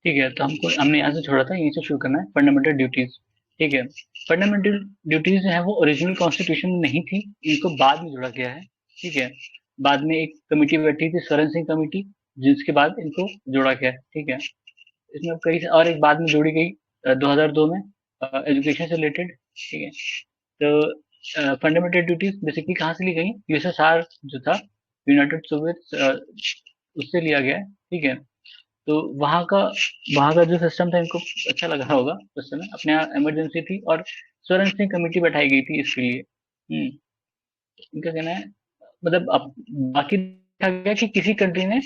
ठीक है, तो हमने यहाँ से छोड़ा था, यहीं से शुरू करना है, फंडामेंटल ड्यूटीज। ठीक है, फंडामेंटल ड्यूटीज जो है वो ओरिजिनल कॉन्स्टिट्यूशन में नहीं थी, इनको बाद में जोड़ा गया है। ठीक है, बाद में एक कमेटी बैठी थी, स्वरण सिंह कमेटी, जिसके बाद इनको जोड़ा गया है। ठीक है, इसमें कई और एक बाद में जोड़ी गई 2002 में, एजुकेशन से रिलेटेड। ठीक है, तो फंडामेंटल ड्यूटीज बेसिकली कहाँ से ली गई? यूएसएसआर जो था, यूनाइटेड सोवियत, उससे लिया गया है। ठीक है, तो वहाँ का जो सिस्टम था इनको अच्छा लगा होगा उस समय, अपने यहाँ इमरजेंसी थी और स्वरण सिंह कमेटी बैठाई गई थी इसके लिए। इनका कहना है, मतलब अब बाकी देखा गया कि किसी कंट्री ने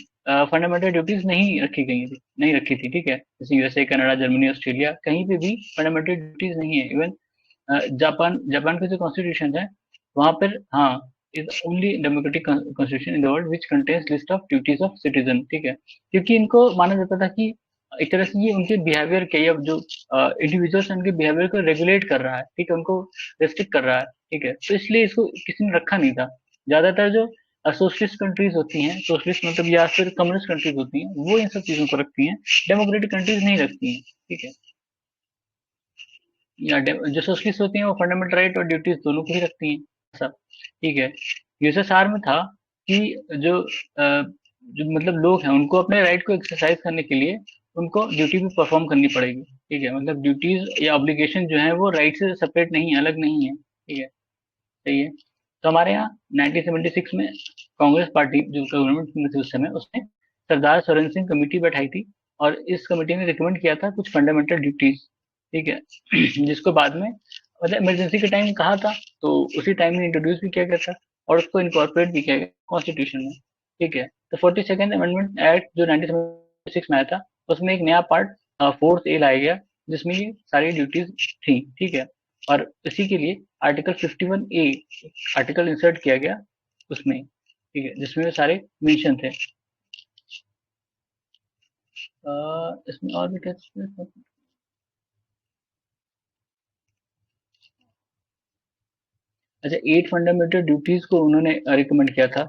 फंडामेंटल ड्यूटीज नहीं रखी गई थी, नहीं रखी थी। ठीक है, जैसे यूएसए, कनाडा, जर्मनी, ऑस्ट्रेलिया, कहीं पे भी फंडामेंटल ड्यूटीज नहीं है। इवन जापान जापान का जो कॉन्स्टिट्यूशन है वहां पर, हाँ, is only democratic constitution in the world which contains list of duties of citizen. ठीक है, क्योंकि इनको माना जाता था कि एक तरह से ये उनके बिहेवियर के, या जो इंडिविजुअल्स उनके बिहेवियर को रेगुलेट कर रहा है। ठीक है, उनको रेस्ट्रिक्ट कर रहा है। ठीक है, तो इसलिए इसको किसी ने रखा नहीं था। ज्यादातर जो सोशलिस्ट कंट्रीज होती हैं, सोशलिस्ट मतलब या फिर कम्युनिस्ट कंट्रीज होती हैं, वो इन सब चीजों को रखती हैं, डेमोक्रेटिक कंट्रीज नहीं रखती हैं। ठीक है, या जो सोशलिस्ट होती हैं वो फंडामेंटल राइट और ड्यूटीज दोनों को ही रखती हैं, ऐसा। ठीक है, यूएसएसआर में था कि जो जो मतलब लोग हैं, उनको अपने राइट को एक्सरसाइज करने के लिए उनको ड्यूटी भी परफॉर्म करनी पड़ेगी। ठीक है, मतलब ड्यूटीज या ऑब्लिगेशन जो है वो राइट से सेपरेट नहीं है, अलग नहीं है। ठीक है, सही है। तो हमारे यहाँ 1976 में कांग्रेस पार्टी जो गवर्नमेंट में थी उस समय, उसने सरदार सरोन सिंह कमेटी बैठाई थी, और इस कमेटी ने रिकमेंड किया था कुछ फंडामेंटल ड्यूटीज। ठीक है, जिसको बाद में मतलब इमरजेंसी के टाइम कहा था, तो उसी टाइम में इंट्रोड्यूस भी किया गया था और उसको इनकॉर्पोरेट भी किया गया कॉन्स्टिट्यूशन में। ठीक है, तो 42nd अमेंडमेंट एक्ट जो 1976 में आया था, उसमें एक नया पार्ट 4th A लाया गया, जिसमें ये सारी ड्यूटीज थी। ठीक है, और इसी के लिए आर्टिकल 51A आर्टिकल इंसर्ट किया गया उसमें। ठीक है, जिसमें वो सारे मेंशन थे। इसमें और भी क्या? अच्छा, 8 फंडामेंटल ड्यूटीज को उन्होंने रिकमेंड किया था।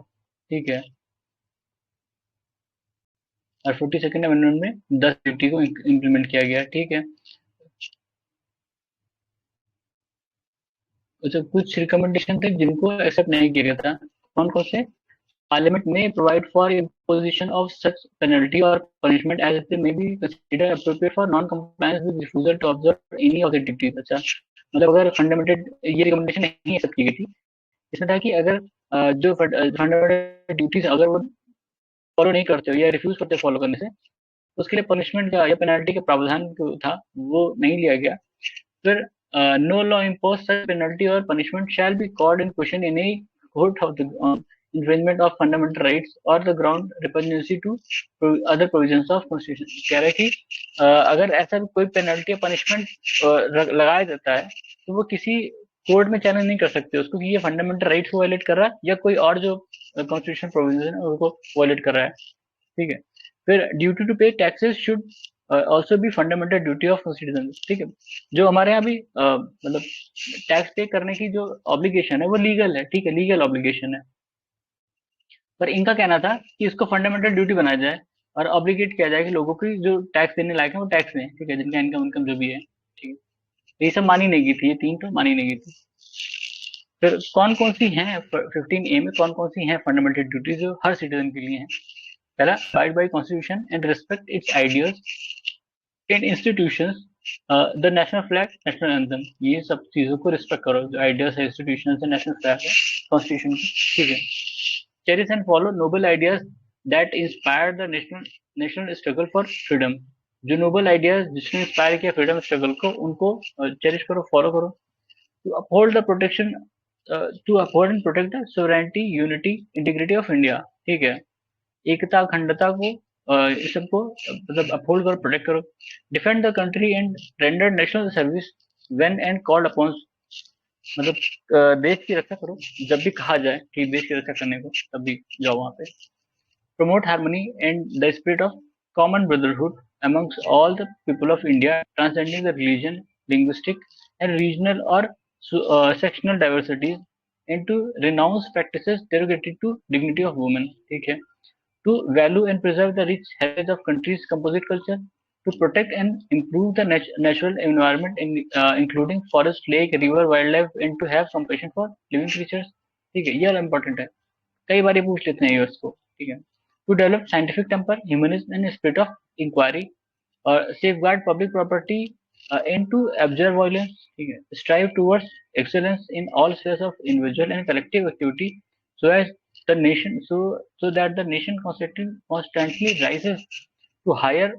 ठीक है, और 42nd अमेंडमेंट में 10 ड्यूटी को इम्प्लीमेंट किया गया। ठीक है, अच्छा, कुछ रिकमेंडेशन थे जिनको एक्सेप्ट नहीं किया गया था। कौन कौन से? Parliament may provide for imposition of such penalty or punishment as they may be considered appropriate for non-compliance with refusal to observe any of the duties। अच्छा, मतलब अगर फंडामेंटल ये रिकमेंडेशन नहीं एक्सेप्ट की गई थी, इसमें था कि अगर जो फंडामेंटल ड्यूटीज अगर वो फॉलो नहीं करते हो या रिफ्यूज करते हो फॉलो करने से, उसके लिए पनिशमेंट का या पेनल्टी का प्रावधान जो था वो नहीं लिया गया। फिर नो लॉ इम्पोज सच पेनल्टी और punishment shall be called in question in any court of the infringement of fundamental rights or the ground repugnancy to other provisions of constitution। कह रहे हैं कि अगर ऐसा भी कोई पेनल्टी या पनिशमेंट लगाया जाता है, तो वो किसी कोर्ट में चैलेंज नहीं कर सकते उसको कि ये फंडामेंटल राइट्स को वायलेट कर रहा है, या कोई और जो कॉन्स्टिट्यूशन प्रोविजन है उनको वायलेट कर रहा है। ठीक है, फिर ड्यूटी टू पे taxes should also be fundamental duty of citizen. ठीक है, जो हमारे यहाँ भी मतलब टैक्स पे करने की जो ऑब्लिगेशन है वो लीगल है। ठीक है, लीगल ऑब्लिगेशन है, पर इनका कहना था कि इसको फंडामेंटल ड्यूटी बनाया जाए और ऑब्लिगेट किया जाए कि लोगों की जो टैक्स देने लायक है वो टैक्स दें। ठीक है, जिनका इनकम इनकम जो भी है। ठीक है, तो ये सब मानी नहीं गई थी, ये 3 तो मानी नहीं गई थी। फिर कौन कौन सी हैं 15A में, कौन कौन सी हैं फंडामेंटल ड्यूटी जो हर सिटीजन के लिए हैं? पहला, abide by constitution and respect it's ideals and institutions, the national flag, national anthem, ये सब चीजों को रिस्पेक्ट करो, जो आइडियल्स है, इंस्टीट्यूशन है, नेशनल फ्लैग है, कॉन्स्टिट्यूशन को। ठीक है, cherish and follow noble ideas that inspire the national struggle for freedom। जो नोबल आइडियाज जिसने इंस्पायर किया फ्रीडम स्ट्रगल को, उनको चेरिश करो, फॉलो करो। To uphold the protection, to uphold and protect the sovereignty, unity, integrity of India. ठीक है, एकता, अखंडता को, इस सबको मतलब अपहोल्ड करो, प्रोटेक्ट करो। Defend the country and render national service when and called upon, मतलब देश की रक्षा करो जब भी कहा जाए कि देश की रक्षा करने को, तब भी जाओ वहां पे। Promote harmony and the spirit of common brotherhood amongst all the people of India, transcending the religion, linguistic, and regional or sectional diversities, and to renounce practices derogatory to dignity of women। ठीक है, to value and preserve the rich heritage of country's composite culture, to protect and improve the natural environment, including forest, lake, river, wildlife, and to have compassion for living creatures. ठीक है, ये वाला important है, कई बार ये पूछ लेते हैं ये उसको, ठीक है. To develop scientific temper, humanism, and spirit of inquiry, safeguard public property, and to abjure violence, ठीक है. Strive towards excellence in all spheres of individual and collective activity, so as the nation, so that the nation constantly rises to higher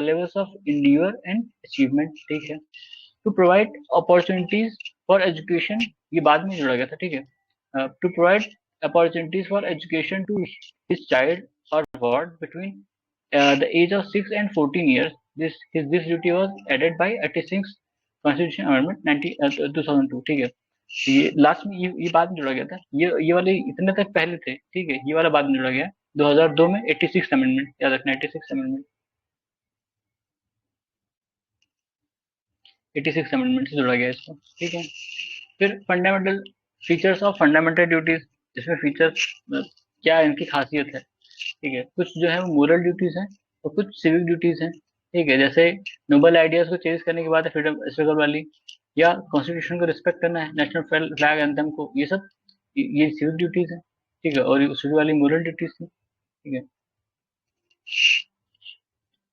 levels of endeavor and achievement, ठीक है. To provide opportunities for education, ये बाद में जोड़ा गया था, ठीक है. To provide opportunities for education to his child or ward between the age of 6 and 14 years. This duty was added by 86 Constitution Amendment 2002, ठीक है. ये लास्ट में ये बाद में जोड़ा गया था, ये वाले इतने तक पहले थे, ठीक है. ये वाला बाद में जोड़ा गया 2002 में 86 अमेंडमेंट, याद रखना 86 अमेंडमेंट, 86 अमेंडमेंट से जोड़ा गया इसको, ठीक है. फिर fundamental features of fundamental duties, इसमें फीचर्स क्या इनकी खासियत है, ठीक है. कुछ जो है वो मोरल ड्यूटीज हैं और कुछ सिविक ड्यूटीज हैं, ठीक है. जैसे नोबल आइडियाज को चेज करने की बात है, फ्रीडम स्ट्रगल वाली, या कॉन्स्टिट्यूशन को रिस्पेक्ट करना है, नेशनल फ्लैग एंथम को, ये सब ये सिविक ड्यूटीज है, ठीक है. और उसकी वाली मोरल ड्यूटीज थी, ठीक है.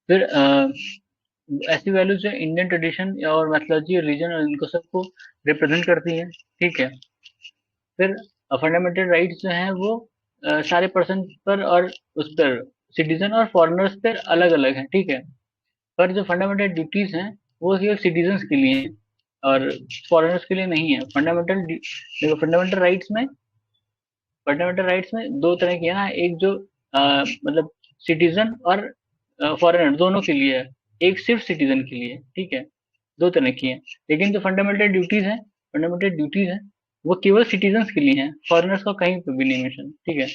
फिर ऐसी वैल्यूज जो इंडियन ट्रेडिशन और मैथोलॉजी, रिलीजन और इनको सबको रिप्रेजेंट करती है, ठीक है. फिर फंडामेंटल राइट्स जो हैं वो सारे पर्सन पर और उस पर सिटीजन और फॉरेनर्स पर अलग अलग हैं, ठीक है. पर जो फंडामेंटल ड्यूटीज हैं वो सिर्फ सिटीजन्स के लिए हैं और फॉरेनर्स के लिए नहीं है. फंडामेंटल राइट्स में दो तरह की है ना, एक जो मतलब सिटीजन और फॉरेनर दोनों के लिए है, एक सिर्फ सिटीजन के लिए, ठीक है. दो तरह की है. लेकिन जो फंडामेंटल ड्यूटीज है वो केवल सिटीजन्स के लिए हैं, फॉरेनर्स का कहीं पे भी नहीं मेंशन, ठीक है.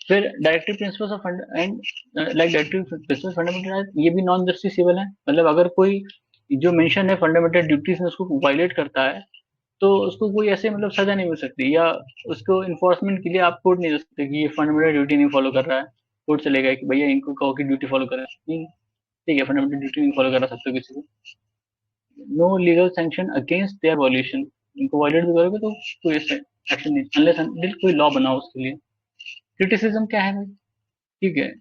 फिर directive principles of and like directive principles fundamental right, ये भी नॉन जस्टिसेबल है. मतलब अगर कोई जो मेंशन है फंडामेंटल ड्यूटीज में उसको वायलेट करता है तो उसको कोई ऐसे मतलब सजा नहीं मिल सकती, या उसको इन्फोर्समेंट के लिए आप कोर्ट नहीं जा सकते कि ये फंडामेंटल ड्यूटी नहीं फॉलो कर रहा है. कोर्ट चलेगा कि भैया इनको कहो कि ड्यूटी फॉलो करें, नहीं, ठीक है. फंडामेंटल ड्यूटी नहीं फॉलो करा सकते किसी को. No legal sanction against their violation, इनको वायलेट भी करोगे तो कोई ऐसे एक्शन नहीं, अनलेस अनटिल कोई लॉ बनाओ उसके लिए. क्रिटिसिज्म क्या है भाई, ठीक है.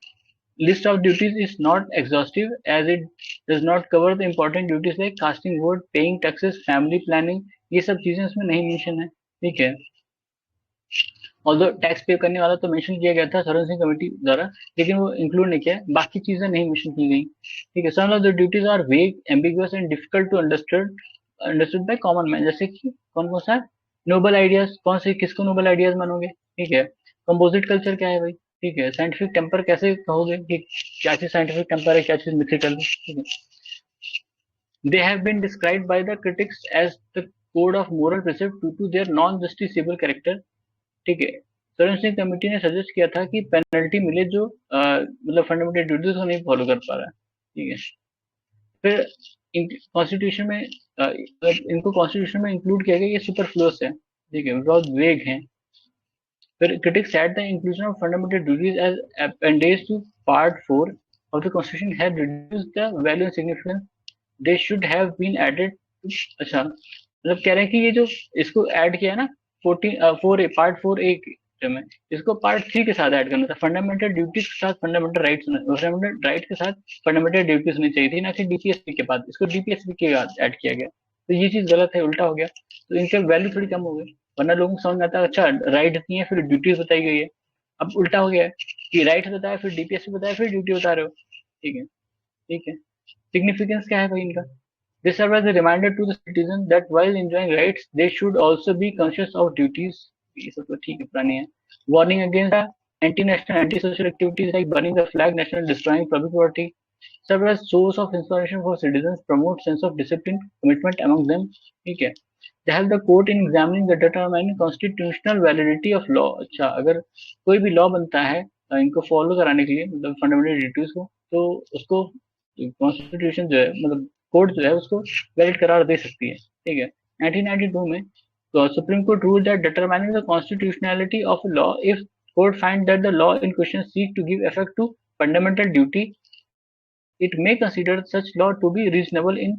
List of duties is not exhaustive as it does not cover the important duties like casting vote, paying taxes, family planning, ये सब चीजें इसमें नहीं मेंशन है, ठीक है. ऑल्दो टैक्स पे करने वाला तो मेंशन किया गया था सर्वन सिंह कमेटी द्वारा, लेकिन वो इंक्लूड नहीं किया, बाकी चीजें नहीं मेंशन की गई, ठीक है. Some of the duties are vague, ambiguous and difficult to understood by common man. जैसे कि कौन कौन सा नोबल आइडियाज, कौन से किसको नोबल आइडियाज मानोगे, ठीक है. कंपोजिट कल्चर क्या है भाई, ठीक है. साइंटिफिक टेम्पर कैसे कहोगे कि क्या चीज साइंटिफिक टेम्पर है, क्या चीज मिथिकल है, ठीक है. They have been described by the critics as the code of moral precept due to their non-justiciable character, ठीक है. सर्वन सिंह कमेटी ने सजेस्ट किया था कि पेनल्टी मिले जो मतलब फंडामेंटल ड्यूटीज को नहीं फॉलो कर पा रहा है, ठीक है. फिर कॉन्स्टिट्यूशन में इनको कॉन्स्टिट्यूशन में इंक्लूड किया गया, ये सुपरफ्लुअस है, ठीक है, बहुत वेग हैं. फिर critics said the inclusion of fundamental duties as appendage to part 4 of the constitution had reduced the value and significance. They should have been added to, अच्छा मतलब कह रहे हैं कि ये जो इसको ऐड किया है ना 4A पार्ट 4A में, इसको पार्ट 3 के साथ ऐड करना था. फंडामेंटल ड्यूटीज के साथ फंडामेंटल राइट्स के साथ फंडामेंटल ड्यूटीज होनी चाहिए थी, ना कि डीपीएसपी के बाद. इसको डीपीएसपी के बाद ऐड किया गया, तो ये चीज गलत है, उल्टा हो गया. तो इनका वैल्यू थोड़ी कम हो गई, वरना लोगों को समझ में आता है अच्छा राइट इतनी है फिर ड्यूटीज बताई गई है. अब उल्टा हो गया है कि राइट बताया फिर डीपीएसपी बताया फिर ड्यूटी बता रहे हो, ठीक है, ठीक है. सिग्निफिकेंस क्या है भाई इनका, they serve as a reminder to the citizen that while enjoying rights they should also be conscious of duties. ये सब तो ठीक है, पुरानी है. warning against the anti-national anti-social activities like burning the flag, national destroying public property, serve as source of inspiration for citizens, promote sense of discipline commitment among them, ठीक है. they help the court in examining the determining constitutional validity of law. अच्छा अगर कोई भी law बनता है इनको follow कराने के लिए मतलब फंडामेंटल ड्यूटीज को, तो उसको कॉन्स्टिट्यूशन जो है मतलब कोर्ट जो है उसको वैलिड करार दे सकती है, ठीक है. 1992 में Supreme Court rule that determining the constitutionality of law if court find that the law in question seek to give effect to fundamental duty it may consider such law to be reasonable in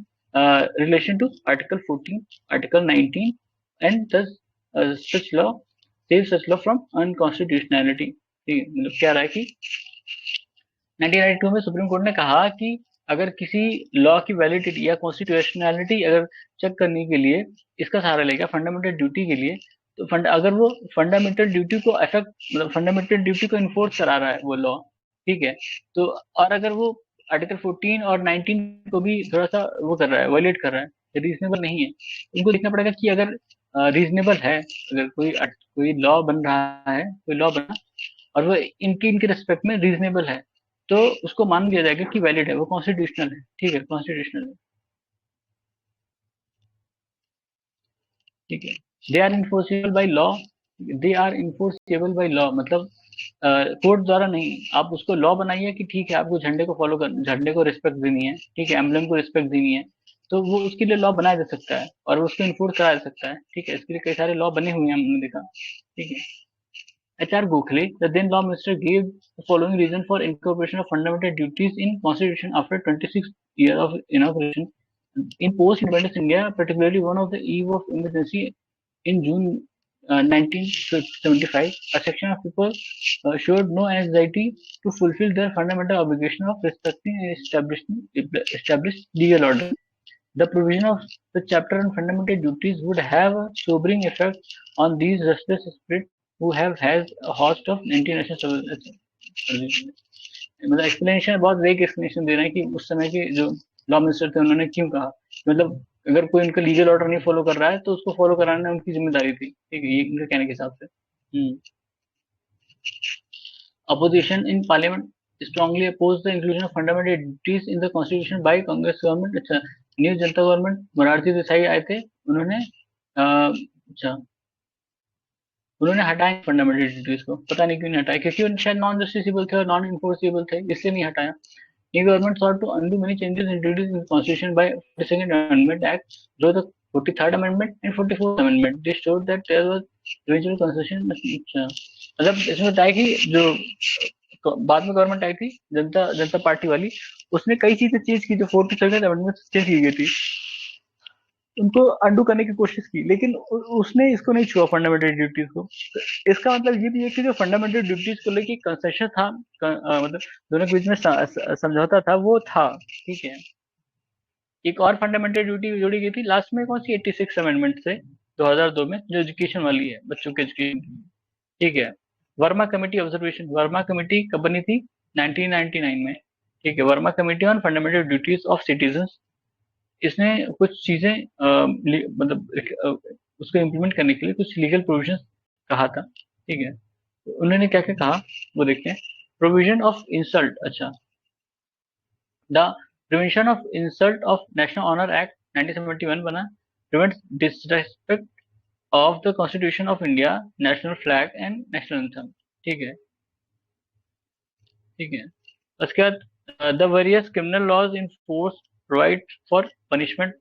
relation to Article 14, Article 19, and thus such law saves such law from unconstitutionality. ठीक है, मतलब क्या रहा है कि 1992 में Supreme court ने कहा कि अगर किसी लॉ की वैलिडिटी या कॉन्स्टिट्यूशनैलिटी अगर चेक करने के लिए इसका सहारा लेगा फंडामेंटल ड्यूटी के लिए, तो अगर वो फंडामेंटल ड्यूटी को अफेक्ट मतलब फंडामेंटल ड्यूटी को इन्फोर्स करा रहा है वो लॉ, ठीक है, तो और अगर वो आर्टिकल 14 और 19 को भी थोड़ा सा वो कर रहा है, वायलेट कर रहा है, रीजनेबल नहीं है, उनको देखना पड़ेगा कि अगर रीजनेबल है, अगर कोई लॉ बन रहा है, कोई लॉ बना और वो इनके रिस्पेक्ट में रीजनेबल है, तो उसको मान लिया जाएगा कि वैलिड है, वो कॉन्स्टिट्यूशनल है, ठीक है, कॉन्स्टिट्यूशनल है, ठीक है। They are enforceable by law, they are enforceable by law मतलब कोर्ट द्वारा नहीं, आप उसको लॉ बनाइए कि ठीक है आपको झंडे को फॉलो कर, झंडे को रिस्पेक्ट देनी है, ठीक है, एम्बलम को रिस्पेक्ट देनी है, तो वो उसके लिए लॉ बनाया जा सकता है और उसको इन्फोर्स कराया जा सकता है, ठीक है, इसके लिए कई सारे लॉ बने हुए हैं, हमने देखा, ठीक है। H.R. Gokhale, the then law minister, gave the following reason for incorporation of fundamental duties in Constitution after 26 years of inauguration. In post-independence India, particularly one of the eve of emergency in June 1975, a section of people showed no anxiety to fulfill their fundamental obligation of respecting and establishing established legal order. The provision of the chapter on fundamental duties would have a sobering effect on these restless spirits who have has a host of international services. मतलब explanation बहुत वेग explanation दे रहे हैं कि उस समय के जो लॉ मिनिस्टर थे उन्होंने क्यों कहा, मतलब अगर कोई उनका लीगल ऑर्डर नहीं फॉलो कर रहा है तो उसको फॉलो कराना उनकी जिम्मेदारी थी, ठीक है, ये इनके कहने के हिसाब से। Opposition in Parliament strongly opposed the inclusion of fundamental duties in the Constitution by Congress government. अच्छा, न्यू जनता गवर्नमेंट मोरारजी देसाई आए थे, उन्होंने अच्छा उन्होंने हटाया फंडामेंटल ड्यूटीज को, पता नहीं क्यों नहीं हटाया, क्योंकि उन शायद नॉन जस्टिसेबल थे और नॉन इन्फोर्सेबल थे, इसलिए नहीं हटाया। New government sought to undo many changes introduced in the constitution by 42nd Amendment Act, though the 43rd Amendment and 44th Amendment. This showed that there was eventual constitution। अच्छा, मतलब इसमें बताया कि जो बाद में गवर्नमेंट आई थी जनता जनता पार्टी वाली, उसने कई चीजें चेंज की जो 43rd अमेंडमेंट चेंज की गई थी, उनको अंडू करने की कोशिश की, लेकिन उसने इसको नहीं छुआ फंडामेंटल ड्यूटीज को। तो इसका मतलब ये भी है कि जो फंडामेंटल ड्यूटीज को लेके कंसेशन था, मतलब दोनों के बीच में समझौता था, वो था, ठीक है। एक और फंडामेंटल ड्यूटी जोड़ी गई थी लास्ट में, कौन सी 86 अमेंडमेंट से 2002 में, जो एजुकेशन वाली है, बच्चों के एजुकेशन, ठीक है। Verma committee observation, Verma committee कब बनी थी? 1999 में, ठीक है, Verma committee on fundamental duties of citizens. इसने कुछ चीजें मतलब उसको इम्प्लीमेंट करने के लिए कुछ लीगल प्रोविजंस कहा था, ठीक है, तो उन्होंने क्या क्या कहा वो देखते हैं। प्रोविजन ऑफ इंसल्ट, अच्छा, the prevention of insult of national honour act 1971 बना, prevents disrespect of the constitution of India, national flag and national anthem, ठीक है, ठीक है। उसके बाद the various criminal laws in force provide for punishment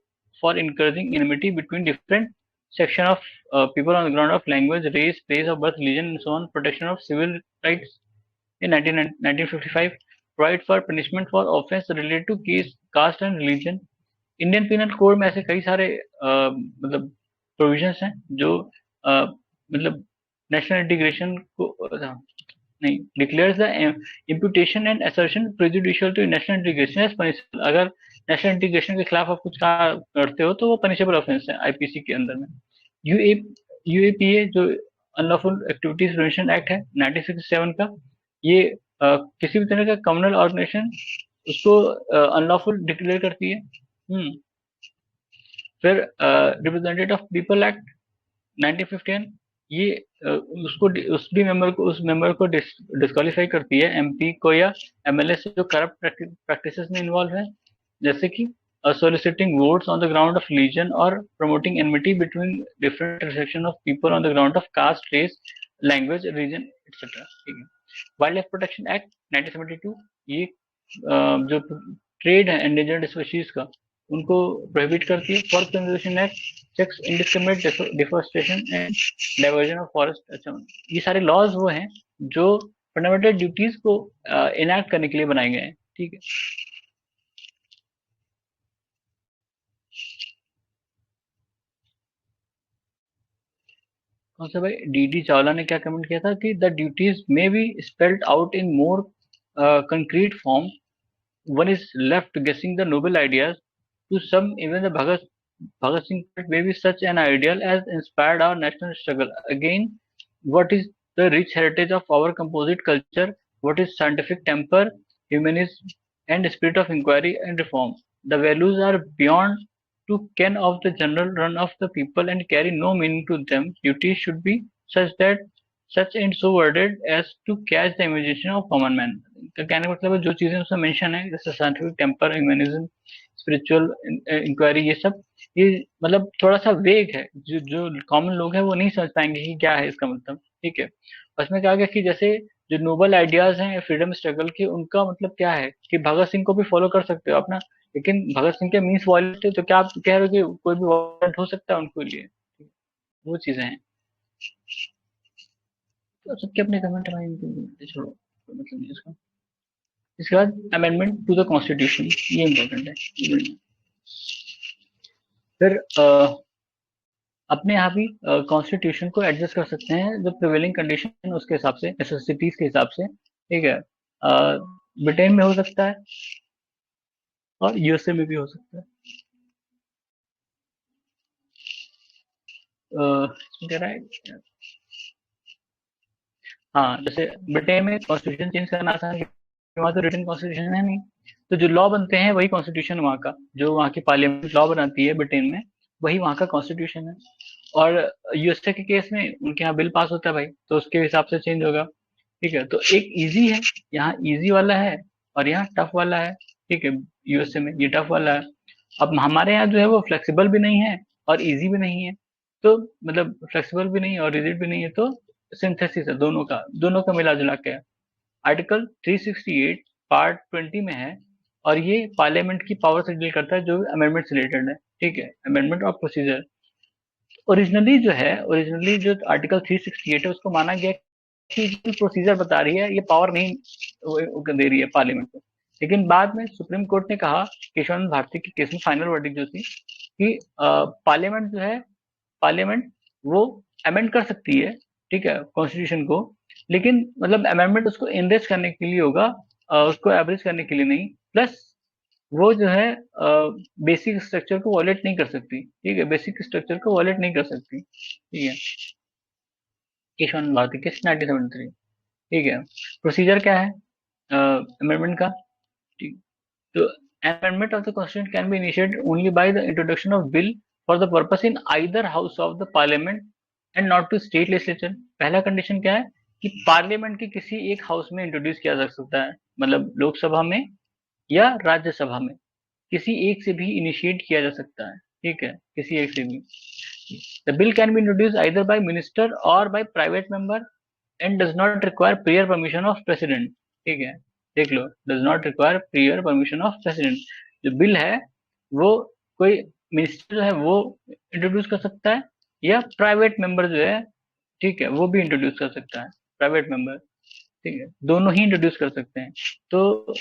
for encouraging enmity between different section of people on the ground of language, race, place of birth, religion, and so on. Protection of civil rights in 1955 provide for punishment for offense related to caste and religion. Indian penal code में ऐसे कई सारे मतलब provisions हैं जो मतलब national integration को नहीं, declares the imputation and assertion prejudicial to national integration as punishable. अगर नेशनल इंटीग्रेशन के खिलाफ आप कुछ करते हो तो वो पनिशेबल ऑफेंस है आईपीसी के अंदर में। यूएपीए जो अनलॉफुल एक्टिविटीज प्रिवेंशन एक्ट है 1967 का, ये किसी भी तरह का कम्युनल ऑर्गेनाइजेशन उसको अनलॉफुल डिक्लेयर करती है। फिर रिप्रेजेंटेटिव ऑफ पीपल एक्ट 1951, ये उस मेंबर को डिस्क्वालीफाई करती है, एमपी को या एमएलए से जो करप्ट प्रैक्टिसेस में इन्वॉल्व है, जैसे कि soliciting votes on the ground of religion or promoting enmity between different section of people on the ground of caste, race, language, religion, etc. ठीक है। वाइल्ड लाइफ प्रोटेक्शन एक्ट 1972, ये जो trade है endangered species का, उनको prohibit करती है। Forest conservation act checks indiscriminate deforestation and diversion of forest. अच्छा, ये सारे लॉज वो हैं जो फंडामेंटल ड्यूटीज को इनैक्ट करने के लिए बनाए गए हैं, ठीक है। कौन सा भाई, डीडी चावला ने क्या कमेंट किया था कि the duties may be spelled out in more concrete form, one is left guessing the noble ideas. To some, even the Bhagat Singh may be such an ideal as inspired our national struggle. Again, what is the rich heritage of our composite culture? What is scientific temper, humanism, and spirit of inquiry and reform? The values are beyond to ken of the general run of the people and carry no meaning to them. Duty should be such and so worded as to catch the imagination of common man. का कहने का मतलब है जो चीजें उसमें mention है जैसे scientific temper, humanism, spiritual inquiry, ये सब ये मतलब थोड़ा सा वेग है, जो जो कॉमन लोग हैं वो नहीं समझ पाएंगे कि क्या है इसका मतलब, ठीक है। उसमें कहा गया कि जैसे जो नोबल आइडियाज हैं फ्रीडम स्ट्रगल के, उनका मतलब क्या है कि भगत सिंह को भी फॉलो कर सकते हो अपना, लेकिन भगत सिंह के मीन्स वॉयलेंट है, तो क्या आप कह रहे हो कि कोई भी वॉयलेंट हो सकता है उनके लिए, वो चीजें हैं। तो सबके अपने कमेंट भाई, छोड़ो, कोई मतलब नहीं इसका। इसके बाद अमेंडमेंट टू द कॉन्स्टिट्यूशन, ये इम्पोर्टेंट है। फिर अपने यहाँ भी कॉन्स्टिट्यूशन को एडजस्ट कर सकते हैं जो प्रिवेलिंग कंडीशन उसके हिसाब से, नेसेसिटीज के हिसाब से, ठीक है। ब्रिटेन में हो सकता है और यूएसए में भी हो सकता है। इसमें कह रहा है, हाँ जैसे ब्रिटेन में कॉन्स्टिट्यूशन चेंज करना आसान है, वहाँ तो रिटन कॉन्स्टिट्यूशन है नहीं, तो जो लॉ बनते हैं वही कॉन्स्टिट्यूशन वहाँ का, जो वहाँ की पार्लियामेंट लॉ बनाती है ब्रिटेन में, वही वहाँ का कॉन्स्टिट्यूशन है। और यूएसए के केस में उनके यहाँ बिल पास होता है भाई, तो उसके हिसाब से चेंज होगा, ठीक है। तो एक इजी है, यहाँ इजी वाला है और यहाँ टफ वाला है, ठीक है। यूएसए में ये टफ वाला है। अब हमारे यहाँ जो है वो फ्लेक्सिबल भी नहीं है और इजी भी नहीं है, तो मतलब फ्लेक्सिबल भी नहीं है और रिजिड भी नहीं है, तो सिंथेसिस है दोनों का मिला जुला के है। आर्टिकल 368 पार्ट 20 में है, और ये पार्लियामेंट की पावर से डील करता है जो अमेंडमेंट से रिलेटेड है, ठीक है। अमेंडमेंट ऑफ प्रोसीजर ओरिजिनली जो आर्टिकल 368 है उसको माना गया कि जो प्रोसीजर बता रही है ये पावर नहीं दे रही है पार्लियामेंट को, लेकिन बाद में सुप्रीम कोर्ट ने कहा केशवानंद भारती के केस में फाइनल वर्डिक्ट जो थी कि पार्लियामेंट जो है, पार्लियामेंट वो अमेंड कर सकती है, ठीक है, कॉन्स्टिट्यूशन को, लेकिन मतलब अमेंडमेंट उसको इनरेज करने के लिए होगा, उसको एवरेज करने के लिए नहीं। प्लस वो जो है बेसिक स्ट्रक्चर को वॉलेट नहीं कर सकती, ठीक है, बेसिक स्ट्रक्चर को वॉलेट नहीं कर सकती, ठीक है। केशवानंद भारती केस 1973, ठीक है। प्रोसीजर क्या है अमेंडमेंट का, ठीक। तो amendment of the constitution can be initiated only by the introduction of bill for the purpose in either house of the parliament and not to state legislature। पहला कंडीशन क्या है कि पार्लियामेंट के किसी एक हाउस में इंट्रोड्यूस किया जा सकता है, मतलब लोकसभा में या राज्यसभा में, किसी एक से भी इनिशिएट किया जा सकता है, ठीक है, किसी एक से भी। The bill can be introduce either by minister or by private member and does not require prior permission of president, ठीक है। देख लो, does not require prior permission of president. जो बिल है वो कोई मिनिस्टर जो है वो इंट्रोड्यूस कर सकता है, या प्राइवेट मेंबर जो है, ठीक है, वो भी इंट्रोड्यूस कर सकता है, प्राइवेट मेंबर, ठीक है, दोनों ही इंट्रोड्यूस कर सकते हैं। तो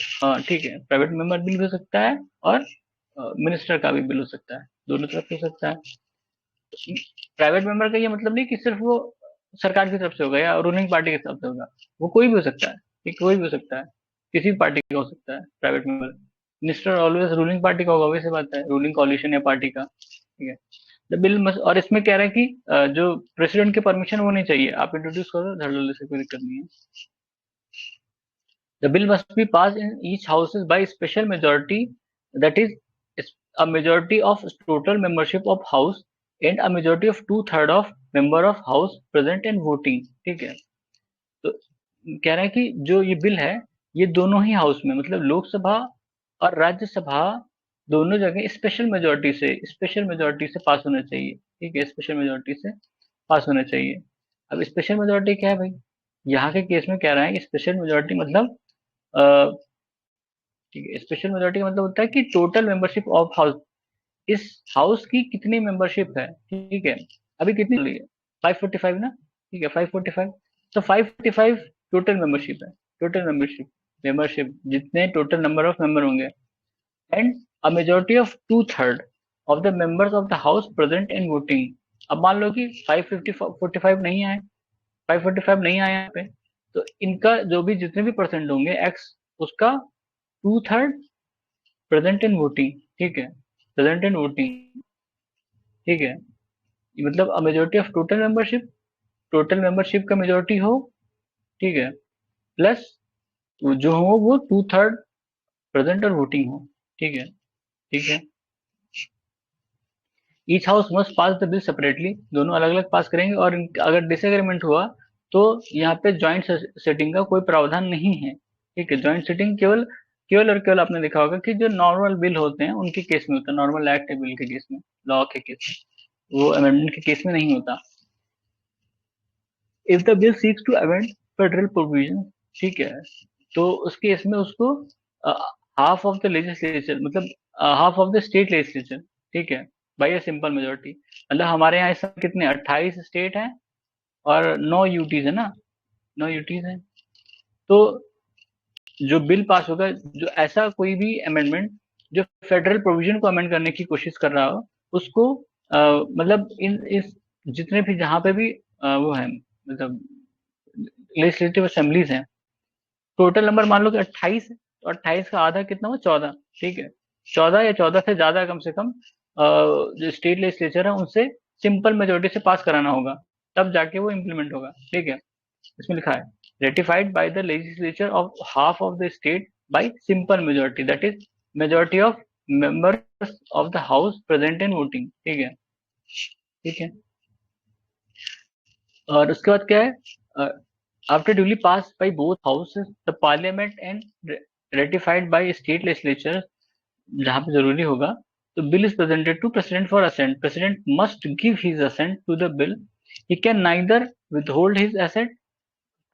ठीक है, प्राइवेट मेंबर बिल हो सकता है और मिनिस्टर का भी बिल हो सकता है, दोनों तरफ हो सकता है। प्राइवेट मेंबर का ये मतलब नहीं कि सिर्फ वो सरकार की तरफ से होगा या रूलिंग पार्टी की तरफ से होगा, वो कोई भी हो सकता है, ठीक, कोई भी हो सकता है, किसी भी पार्टी का हो सकता है private member. Minister always ruling party का होगा, वैसे बात है, रूलिंग कॉलिशन या पार्टी का, ठीक है। द बिल मस्ट, और इसमें कह रहा है कि जो प्रेसिडेंट की परमिशन वो नहीं चाहिए, आप इंट्रोड्यूस करो धड़ से, कोई दिक्कत नहीं है। The bill must be passed in each houses by special majority, that is a majority of total membership of house and a majority of two-third of member of house present and voting, ठीक है। तो कह रहा है कि जो ये bill है ये दोनों ही हाउस में, मतलब लोकसभा और राज्यसभा दोनों जगह स्पेशल मेजोरिटी से पास होना चाहिए, ठीक है, स्पेशल मेजोरिटी से पास होना चाहिए। अब स्पेशल मेजोरिटी क्या है भाई, यहाँ के केस में कह रहा है कि स्पेशल मेजोरिटी मतलब अ, ठीक है, स्पेशल मेजोरिटी का मतलब होता है कि टोटल मेंबरशिप ऑफ हाउस, इस हाउस की कितनी मेंबरशिप है, ठीक है। अभी कितनी चल रही है, 545 ना, ठीक है, 545, तो 545 टोटल मेंबरशिप है, टोटल मेंबरशिप जितने टोटल नंबर ऑफ मेंबर होंगे, and a majority of two third of the members of the house present in voting, अब मान लो कि 545 नहीं आए, 545 नहीं आया यहाँ पे, तो इनका जो भी जितने भी परसेंट होंगे एक्स, उसका 2/3 प्रेजेंट इन वोटिंग, ठीक है, प्रेजेंट इन वोटिंग, ठीक है, मतलब अ मेजोरिटी ऑफ टोटल मेंबरशिप का मेजोरिटी हो, ठीक है, प्लस जो हो वो 2/3 प्रेजेंट और वोटिंग हो, ठीक है, ठीक है। Each house must pass the bill separately, दोनों अलग अलग पास करेंगे, और अगर डिसएग्रीमेंट हुआ तो यहाँ पे जॉइंट सेटिंग का कोई प्रावधान नहीं है, ठीक है। जॉइंट सेटिंग केवल केवल और केवल आपने देखा होगा कि जो नॉर्मल बिल होते हैं उनके केस में होता है, नॉर्मल एक्ट बिल के केस में, लॉ के केस में, वो अमेंडमेंट के केस में नहीं होता। If the bill seeks to amend federal provision, ठीक है, तो उस केस में उसको हाफ ऑफ द लेजिस्लेचर, मतलब half of the state legislature, ठीक है, बाई अ सिंपल मेजोरिटी। मतलब हमारे यहाँ इस समय कितने 28 स्टेट हैं और 9 यूटीज है ना, 9 यूटीज हैं। तो जो बिल पास होगा, जो ऐसा कोई भी अमेंडमेंट जो फेडरल प्रोविजन को अमेंड करने की कोशिश कर रहा हो, उसको मतलब इन इस जितने भी जहाँ पे भी वो है, मतलब लेजिस्लेटिव असेंबलीज हैं, टोटल नंबर मान लो कि 28 है, तो 28 का आधा कितना हुआ, 14, ठीक है। 14 या 14 से ज्यादा कम से कम जो स्टेट लेजिस्लेचर है उनसे सिंपल मेजोरिटी से पास कराना होगा, तब जाके वो इम्प्लीमेंट होगा, ठीक है। इसमें लिखा है ratified by the legislature of half of the state by simple majority, that is majority of members of the house present in voting, ठीक है, ठीक है। और उसके बाद क्या है, after duly passed by both houses, the parliament and ratified by state legislature, जहाँ पे जरूरी होगा, तो bill is presented to president for assent. President must give his assent to the bill. He can neither withhold his assent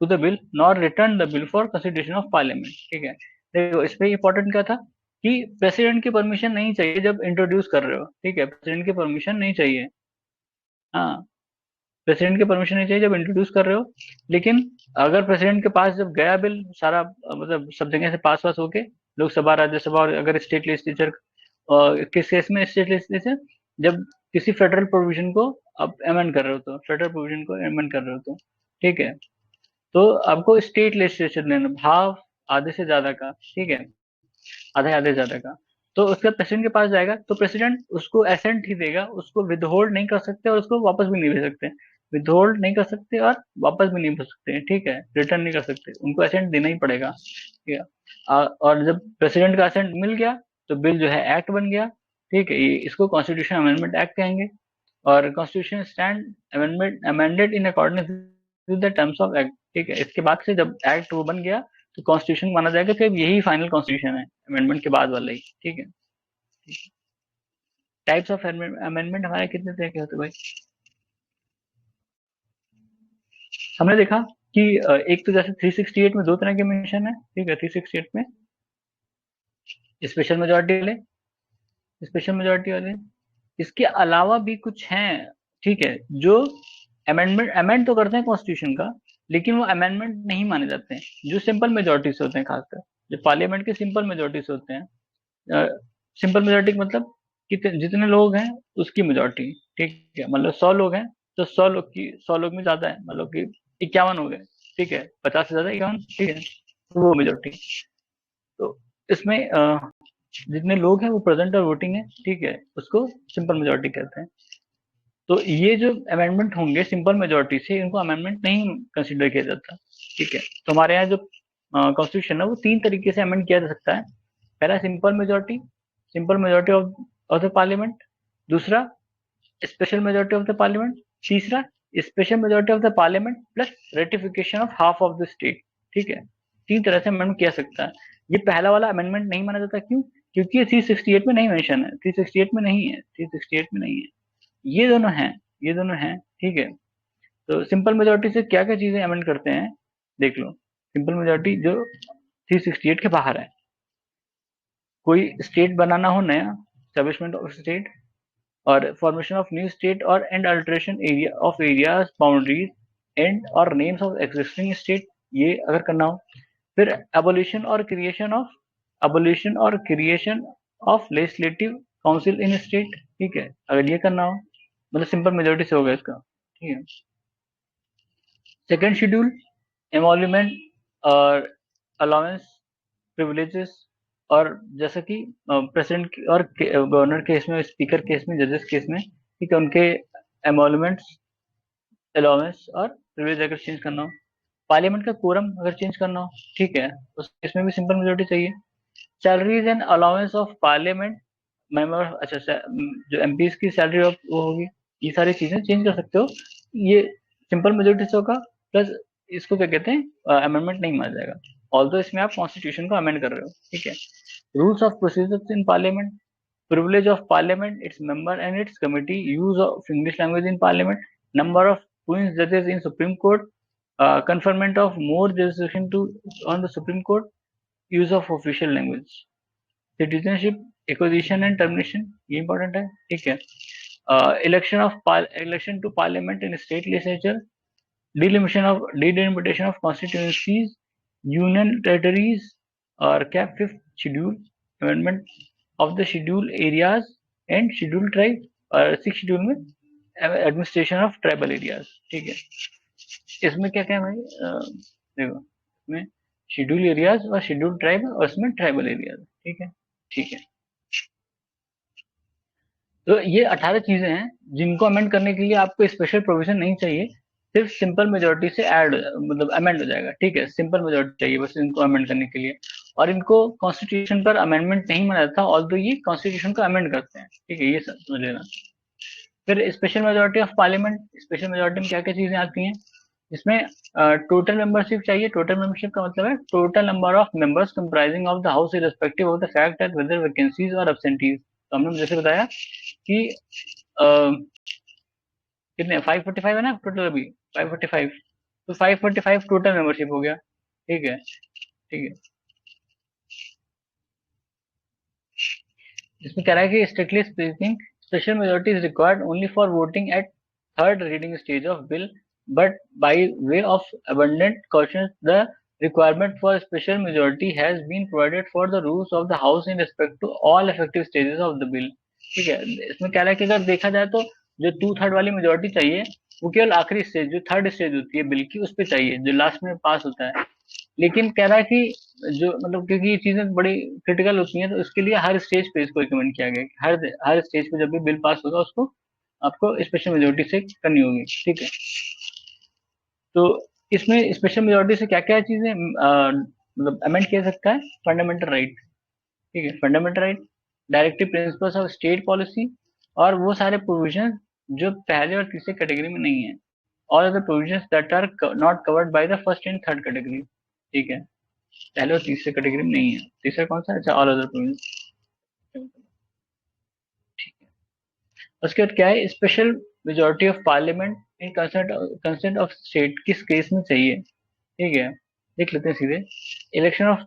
to the bill nor return the bill for consideration of parliament, ठीक है। देखो इसमें important क्या था कि president की permission नहीं चाहिए जब इंट्रोड्यूस कर रहे हो, ठीक है, प्रेसिडेंट की परमिशन नहीं चाहिए, हाँ, प्रेसिडेंट की परमिशन नहीं चाहिए जब इंट्रोड्यूस कर रहे हो। लेकिन अगर प्रेसिडेंट के पास जब गया बिल सारा, मतलब सब जगह से पास पास होके, लोकसभा राज्यसभा, और अगर स्टेट लेजिस्लेचर, किस केस में स्टेट लेजिस्लेचर, जब किसी फेडरल प्रोविजन को आप अमेंड कर रहे हो, तो फेडरल प्रोविजन को अमेंड कर रहे हो, तो ठीक है, तो आपको स्टेट लेजिस्लेचर लेना भाव आधे से ज्यादा का, ठीक है, आधे आधे ज्यादा का, तो उसके बाद प्रेसिडेंट के पास जाएगा, तो प्रेसिडेंट उसको एसेंट ही देगा, उसको विदहोल्ड नहीं कर सकते और उसको वापस भी नहीं भेज सकते, विदहोल्ड नहीं कर सकते और वापस भी नहीं भेज सकते, ठीक है, रिटर्न नहीं कर सकते, उनको एसेंट देना ही पड़ेगा, ठीक है। और जब प्रेसिडेंट का एसेंट मिल गया तो बिल जो है एक्ट बन गया, ठीक है, ये इसको कॉन्स्टिट्यूशन अमेंडमेंट एक्ट कहेंगे। और constitution stand amendment amended in according with the terms of act, ठीक है। इसके बाद से जब एक्ट वो बन गया तो कॉन्स्टिट्यूशन माना जाएगा कि अब यही फाइनल कॉन्स्टिट्यूशन है, अमेंडमेंट के बाद वाला ही, ठीक है। टाइप्स ऑफ अमेंडमेंट हमारे कितने तरह के होते हैं भाई, हमने देखा कि एक तो जैसे 368 में दो तरह के मेंशन है, ठीक है, 368 में स्पेशल मेजोरिटी वाले, स्पेशल मेजोरिटी वाले, इसके अलावा भी कुछ हैं, ठीक है, जो अमेंडमेंट अमेंड तो करते हैं कॉन्स्टिट्यूशन का, लेकिन वो अमेंडमेंट नहीं माने जाते हैं, जो सिंपल मेजोरिटी से होते हैं, खासकर जो पार्लियामेंट के सिंपल मेजोरिटी से होते हैं। सिंपल मेजोरिटी मतलब कितने जितने लोग हैं उसकी मेजोरिटी, ठीक है, मतलब 100 लोग हैं तो 100 लोग की 100 लोग में ज्यादा है, मतलब कि 51 हो गए, ठीक है, 50 से ज्यादा 51, ठीक है, तो वो मेजोरिटी। तो इसमें जितने लोग हैं वो प्रेजेंट और वोटिंग है, ठीक है, उसको सिंपल मेजोरिटी कहते हैं। तो ये जो अमेंडमेंट होंगे सिंपल मेजोरिटी से, इनको अमेंडमेंट नहीं कंसिडर किया जाता, ठीक है। तो हमारे यहाँ जो कॉन्स्टिट्यूशन है वो तीन तरीके से अमेंड किया जा सकता है। पहला simple majority of the parliament, दूसरा special majority of the parliament, तीसरा special majority of the parliament plus ratification of half of the state, ठीक है। तीन तरह से अमेंडमेंट किया सकता है। ये पहला वाला अमेंडमेंट नहीं माना जाता, क्यों? क्योंकि ये 368 में नहीं मेंशन है, 368 में नहीं है, 368 में नहीं है, ये दोनों हैं, ये दोनों हैं, ठीक है। तो सिंपल मेजोरिटी से क्या क्या चीजें अमेंड करते हैं, देख लो। सिंपल मेजोरिटी जो 368 के बाहर है, कोई स्टेट बनाना हो नया, स्टैब्लिशमेंट ऑफ स्टेट, और फॉर्मेशन ऑफ न्यू स्टेट और and alteration area of areas boundaries and और नेम्स ऑफ एग्जिस्टिंग स्टेट, ये अगर करना हो। फिर एबोलिशन और creation of legislative council in state, ठीक है, अगर ये करना हो। मतलब सिंपल मेजोरिटी से होगा इसका, ठीक है। सेकेंड शेड्यूल, एमोल्यूमेंट और अलाउंस, प्रिविलेजेस, और जैसा कि प्रेसिडेंट और गवर्नर केस में, स्पीकर केस में, जजेस केस में, ठीक है, उनके एमोल्यूमेंट्स, अलाउंस और प्रिविलेज अगर चेंज करना हो, पार्लियामेंट का कोरम अगर चेंज करना हो, ठीक है, उस इसमें भी सिंपल मेजोरिटी चाहिए। Salaries and allowance of parliament member, अच्छा जो एमपीज की सैलरी ऑफ वो होगी, ये सारी चीजें चेंज कर सकते हो, ये सिंपल मेजोरिटी से होगा। प्लस इसको क्या कहते हैं, अमेंडमेंट नहीं माना जाएगा, ऑल्दो इसमें आप कॉन्स्टिट्यूशन को अमेंड कर रहे हो, ठीक है। Rules of procedures in parliament, privilege of parliament, its member and its committee, use of English language in parliament, number of queens judges in Supreme Court, conferment of more jurisdiction to on the Supreme Court, use of official language, citizenship acquisition and termination, ये important है, ठीक है। Election to parliament in state legislature, delimitation of constituencies, union territories, or cap fifth schedule, amendment of the schedule areas and schedule tribe, और six schedule में administration of tribal areas, ठीक है। इसमें क्या क्या है भाई, देखो इसमें शेड्यूल एरियाज और शेड्यूल ट्राइब और इसमें ट्राइबल एरियाज, ठीक है, ठीक है। तो ये 18 चीजें हैं जिनको अमेंड करने के लिए आपको स्पेशल प्रोविजन नहीं चाहिए, सिर्फ सिंपल मेजोरिटी से ऐड मतलब अमेंड हो जाएगा, ठीक है। सिंपल मेजोरिटी चाहिए बस इनको अमेंड करने के लिए, और इनको कॉन्स्टिट्यूशन पर अमेंडमेंट नहीं माना जाता, ऑल्दो ये कॉन्स्टिट्यूशन को अमेंड करते हैं, ठीक है, ये समझ लेना। फिर special majority of parliament, special majority में क्या क्या चीजें आती हैं, इसमें टोटल मेंबरशिप चाहिए। टोटल मेंबरशिप का मतलब है total number of members comprising of the house irrespective of the fact that whether vacancies और एब्सेंटीज। तो हमने जैसे बताया कि कितने 545 है ना टोटल अभी, 545, तो 545 टोटल मेंबरशिप हो गया, ठीक है, ठीक है। इसमें कह रहा है कि strictly speaking special majority is required only for voting at third reading stage of bill, but by way of abundant caution the requirement for special majority has been provided for the rules of the house in respect to all effective stages of the bill, ठीक है। इसमें कह रहा है कि अगर देखा जाए तो जो 2/3 वाली मेजोरिटी चाहिए वो केवल आखिरी स्टेज, जो थर्ड स्टेज होती है बिल की, उस पे चाहिए, जो लास्ट में पास होता है। लेकिन कह रहा है कि जो मतलब क्योंकि ये चीजें बड़ी क्रिटिकल होती हैं, तो इसके लिए हर स्टेज पे इसको रिकमेंड किया गया कि हर स्टेज पे जब भी बिल पास होगा उसको आपको स्पेशल मेजोरिटी से करनी होगी, ठीक है। तो इसमें स्पेशल मेजोरिटी से क्या क्या चीजें मतलब अमेंड किया सकता है, फंडामेंटल राइट, ठीक है, fundamental right, directive principles of state policy, और वो सारे प्रोविजन जो पहले और तीसरे कैटेगरी में नहीं है, all other provisions that are not covered by the first and third category, ठीक है। पहले और तीसरे कैटेगरी में नहीं है, तीसरा कौन सा, अच्छा ऑल अदर प्रोविजंस, ठीक है। उसके बाद क्या है, special majority of parliament in consent of state किस केस में चाहिए, ठीक है, देख लेते हैं सीधे। Election of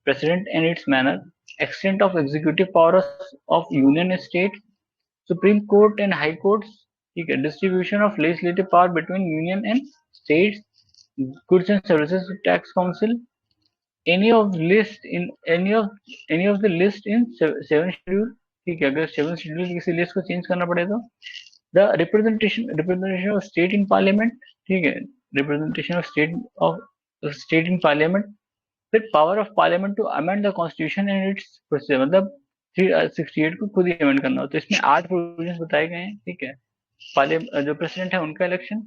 president and it's manner, extent of executive powers of union state, supreme court and high courts, ठीक है, distribution of legislative power between union and states, goods and services tax council, any of list in any of the list in seven schedule, ठीक है, अगर seven schedule की किसी list को change करना पड़े तो the representation of state in parliament, ठीक है, representation of state in parliament. फिर power of parliament to amend the constitution and its procedure, मतलब 368 को खुद ही अमेंड करना हो, तो इसमें 8 प्रोविजन बताए गए हैं, ठीक है। पार्लियामेंट जो प्रेसिडेंट है उनका इलेक्शन,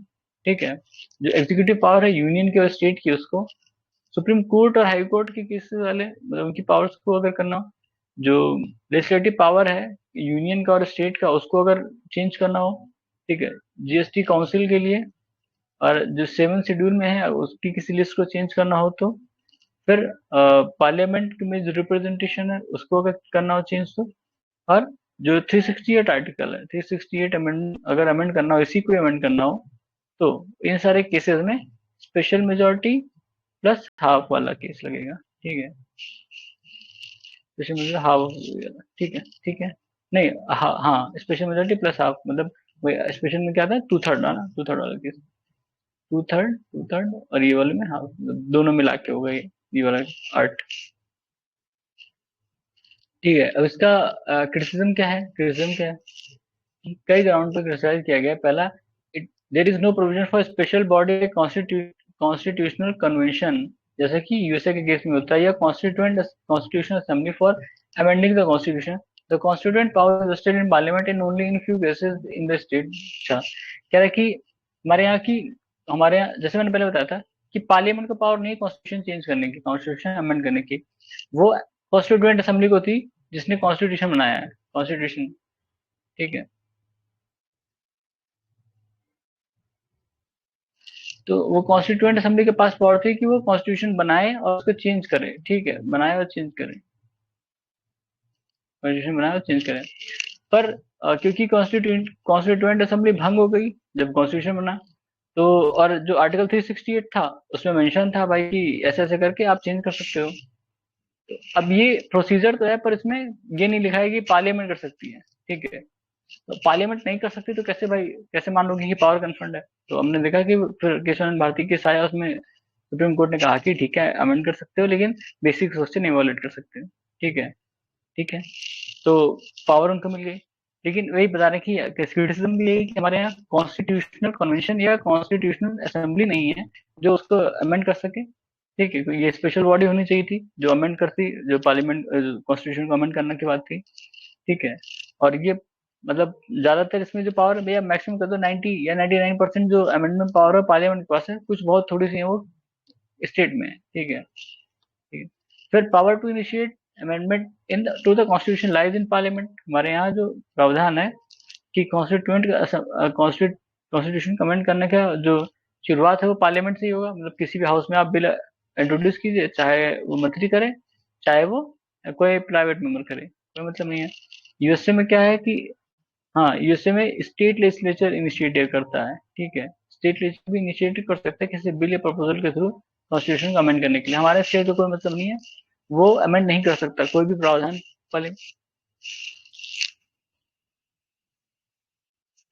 ठीक है, जो एग्जीक्यूटिव पावर है यूनियन की और स्टेट की उसको, सुप्रीम कोर्ट और हाई कोर्ट के केसेस वाले मतलब उनकी पावर्स को अगर करना हो, जो लेजिस्लेटिव पावर है यूनियन का और स्टेट का उसको अगर चेंज करना हो, ठीक है, जीएसटी काउंसिल के लिए, और जो सेवन शेड्यूल में है उसकी किसी लिस्ट को चेंज करना हो तो, फिर पार्लियामेंट में जो रिप्रेजेंटेशन है उसको अगर करना हो चेंज तो, और जो 368 आर्टिकल है 368 अमेंड अगर अमेंड करना हो, इसी को अमेंड करना हो, तो इन सारे केसेस में स्पेशल मेजोरिटी प्लस हाफ वाला केस लगेगा, ठीक है, स्पेशल मेजोरिटी हाफ, ठीक है, ठीक है। नहीं हाँ हाँ, स्पेशल मेजोरिटी प्लस हाफ मतलब वही, स्पेशल में क्या था, 2/3 ना, 2/3 वाला केस, 2/3 और ये वाले में हाफ, दोनों मिला के होगा ये वाला आर्ट, ठीक है। अब इसका क्रिटिसिज्म क्या है, क्रिटिसिज्म क्या है, कई ग्राउंड पर क्रिटिसाइज किया गया। पहला, there is no provision for special body constitutional convention, जैसे कि यूएसए के केस में होता है, या constitutional assembly for amending the constitution. The constituent power vested in parliament in only in few cases in the state. अच्छा, कह रहा है कि हमारे यहाँ जैसे मैंने पहले बताया था कि पार्लियामेंट का पावर नहीं कॉन्स्टिट्यूशन चेंज करने की, कॉन्स्टिट्यूशन अमेंड करने की। वो कॉन्स्टिट्यूएंट असेंबली को थी जिसने कॉन्स्टिट्यूशन बनाया है, कॉन्स्टिट्यूशन। ठीक है, तो वो कॉन्स्टिट्यूएंट असेंबली के पास पावर थी कि वो कॉन्स्टिट्यूशन बनाए और उसको चेंज करे। ठीक है, बनाए और चेंज करे, कॉन्स्टिट्यूशन बनाए और चेंज करे। पर क्योंकि कॉन्स्टिट्यूएंट कॉन्स्टिट्यूएंट असेंबली भंग हो गई जब कॉन्स्टिट्यूशन बना, तो और जो आर्टिकल 368 था उसमें मेंशन था भाई कि ऐसे ऐसे करके आप चेंज कर सकते हो। तो अब ये प्रोसीजर तो है, पर इसमें ये नहीं लिखा है कि पार्लियामेंट कर सकती है। ठीक है, तो पार्लियामेंट नहीं कर सकती तो कैसे भाई, कैसे मान लोगे कि पावर कन्फर्ड है? तो हमने देखा कि फिर केशवानंद भारती के साया उसमें सुप्रीम कोर्ट ने कहा कि ठीक है अमेंड कर सकते हो, लेकिन बेसिक सोच से नहीं वॉलेट कर सकते हो। ठीक है, ठीक है, तो पावर उनको मिल गई। लेकिन वही बता रहे हैं कि क्रिटिसिज्म भी यही कि हमारे यहाँ कॉन्स्टिट्यूशनल कन्वेंशन या कॉन्स्टिट्यूशनल असेंबली नहीं है जो उसको अमेंड कर सके। ठीक है, तो ये स्पेशल बॉडी होनी चाहिए थी जो अमेंड करती, जो पार्लियामेंट कॉन्स्टिट्यूशन को अमेंड करने की बात थी। ठीक है, और ये मतलब ज्यादातर इसमें जो पावर भैया मैक्सिमम कर दो 90 या 99% जो अमेंडमेंट पावर है पार्लियामेंट के पास है, कुछ बहुत थोड़ी सी है वो स्टेट में है। ठीक है, ठीक है। फिर power to initiate amendment into the constitution lies in parliament. हमारे यहाँ जो प्रावधान है कि कॉन्स्टिट्यूशन कमेंट करने का जो शुरुआत है वो पार्लियामेंट से ही होगा। मतलब किसी भी हाउस में आप बिल इंट्रोड्यूस कीजिए, चाहे वो मंत्री करे, चाहे वो कोई प्राइवेट मेंबर करे, कोई मतलब नहीं है। यूएसए में क्या है कि हाँ, यूएसए में स्टेट लेजिस्लेचर इनिशिएटिव करता है। ठीक है, स्टेट लेजिस्लेचर भी इनिशिएटिव कर सकता है किसी बिल या प्रपोजल के थ्रू कॉन्स्टिट्यूशन को अमेंड करने के लिए। हमारे स्टेट को कोई मतलब नहीं है, वो अमेंड नहीं कर सकता कोई भी प्रावधान पहले।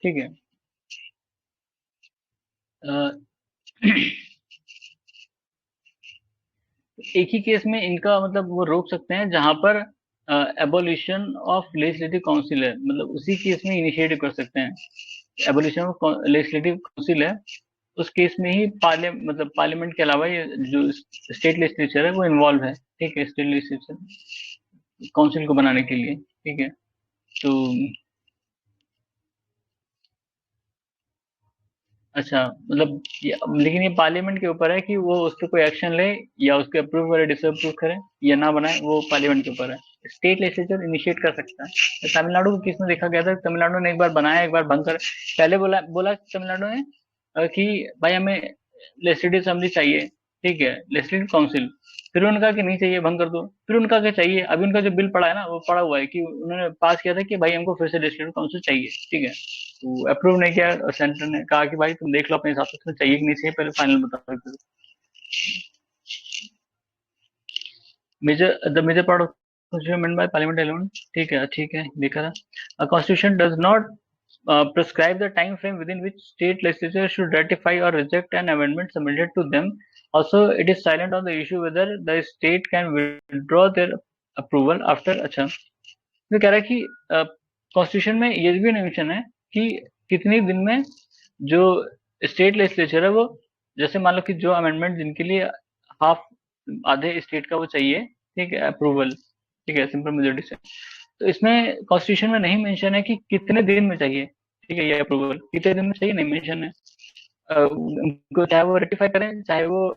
ठीक है, अ, एक ही केस में इनका मतलब वो रोक सकते हैं जहां पर एबोलिशन ऑफ लेजिस्लेटिव काउंसिल है, मतलब उसी केस में इनिशिएटिव कर सकते हैं। एबोलिशन ऑफ लेजिस्लेटिव काउंसिल है, उस केस में ही पार्लियामेंट के अलावा ये जो स्टेट लेजिस्लेचर है वो इन्वॉल्व है। ठीक है, स्टेट लेजिस्लेचर काउंसिल को बनाने के लिए। ठीक है, तो अच्छा, मतलब लेकिन ये पार्लियामेंट के ऊपर है कि वो उस पर कोई एक्शन ले या उसके अप्रूव करे, डिसअप्रूव करे या ना बनाए, वो पार्लियामेंट के ऊपर है। स्टेट लेजिस्लेचर इनिशिएट कर सकता है। तो तमिलनाडु के केस में देखा गया था, तमिलनाडु ने एक बार बनाया, एक बार भंग कर। पहले बोला बोला तमिलनाडु ने कि भाई हमें लेजिस्लेटिव असेंबली चाहिए। ठीक है, लेजिस्लेटिव काउंसिल। फिर उनका कि नहीं चाहिए, भंग कर दो। फिर उनका क्या चाहिए, अभी उनका जो बिल पड़ा है ना वो पड़ा हुआ है कि उन्होंने पास किया था कि भाई हमको फिर से लेजिस्लेटिव काउंसिल चाहिए। ठीक है, तो अप्रूव नहीं किया और सेंटर ने कहा कि भाई तुम देख लो अपने हिसाब से तुम्हें चाहिए कि नहीं चाहिए, पहले फाइनल बताओ। Major the major part of constitution by parliament alone. ठीक है, देखा था। Constitution does not prescribe the time frame within which state legislature should ratify or reject an amendment submitted to them. Also, it is silent on the issue whether the state can withdraw their approval after। अच्छा, तो कह रहा है कि constitution में ये भी mention है कि कितने दिन में जो स्टेट लेजिस्लेचर है वो, जैसे मान लो कि जो अमेंडमेंट जिनके लिए हाफ आधे स्टेट का वो चाहिए, ठीक है, अप्रूवल, ठीक है, सिंपल मेजोरिटी से, तो इसमें कॉन्स्टिट्यूशन में नहीं मेंशन है कि कितने दिन में चाहिए। ठीक है, ये अप्रूवल कितने दिन में चाहिए नहीं मेंशन है। उनको चाहे वो रेटिफाई करें चाहे वो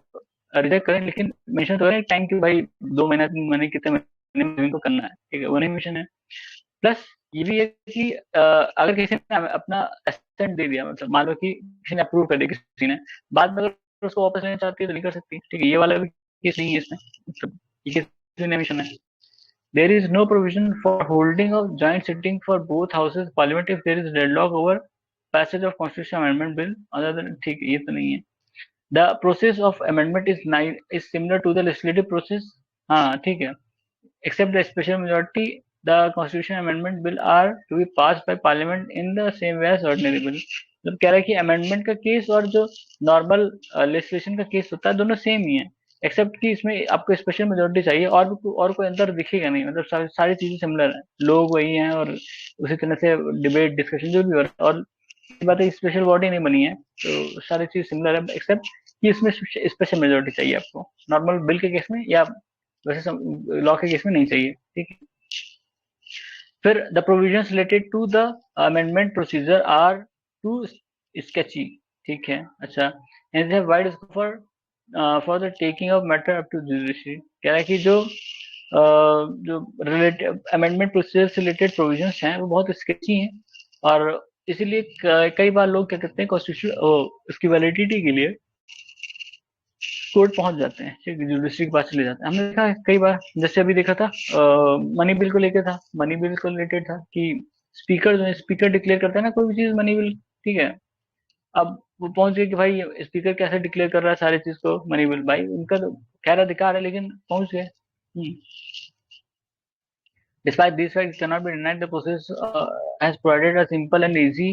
रिजेक्ट करें, लेकिन मेंशन तो है टाइम की भाई 2 महीना 3 महीने कितने महीने में इनको करना है। ठीक है, वो नहीं मेंशन है। प्लस ये भी है कि अगर किसी ने अपना एसेंट दे दिया, मतलब मान लो कि किसी ने अप्रूव कर दिया किसी ने, बाद में अगर उसको वापस लेना चाहती है तो नहीं कर सकती। ठीक है, ये वाला भी केस नहीं है इसमें, मतलब ये किसी ने मेंशन है। There is no provision for holding of joint sitting for both houses of parliament if there is deadlock over passage of constitutional amendment bill other than। ठीक है, ये तो नहीं है। The process of amendment is similar to the legislative process। हाँ, ठीक है, except the special majority, the constitution amendment bill are to be passed by parliament in the same way as ordinary bill। मतलब कह रहा है कि amendment का case और जो नॉर्मल लेजिस्लेशन का केस होता है दोनों सेम ही है। एक्सेप्ट कि इसमें आपको स्पेशल मेजोरिटी चाहिए, और कोई अंतर दिखेगा नहीं, मतलब सारी चीजें सिमिलर है, लोग वही हैं, और उसी तरह से डिबेट डिस्कशन जो भी हो रहा है, और बात है स्पेशल बॉडी नहीं बनी है, तो सारी चीज सिमिलर है, एक्सेप्ट कि इसमें स्पेशल मेजोरिटी चाहिए आपको, नॉर्मल बिल के केस में या वैसे लॉ के केस में नहीं चाहिए, ठीक है। फिर the provisions related to the amendment procedure are too sketchy, ठीक है। अच्छा, and they have wide scope for the taking of matter up to judiciary, कह रहा है कि जो रिलेटेड अमेंडमेंट प्रोसीजर से रिलेटेड प्रोविजंस हैं वो बहुत स्केची हैं, और इसीलिए कई बार लोग क्या करते हैं कॉन्स्टिट्यूशन उसकी वैलिडिटी के लिए कोर्ट पहुंच जाते हैं, ठीक है, जुडिशरी के पास चले जाते हैं। हमने देखा है कई बार, जैसे अभी देखा था मनी बिल को लेकर था, मनी बिल को रिलेटेड था कि स्पीकर जो है, स्पीकर डिक्लेयर करता है ना कोई भी चीज मनी बिल, ठीक है। अब वो पहुंच गए कि भाई स्पीकर कैसे डिक्लेयर कर रहा है सारी चीज को मनी बिल, भाई उनका तो खैर अधिकार है, लेकिन पहुंच गए। Despite these facts, it cannot be denied the process has provided a simple and easy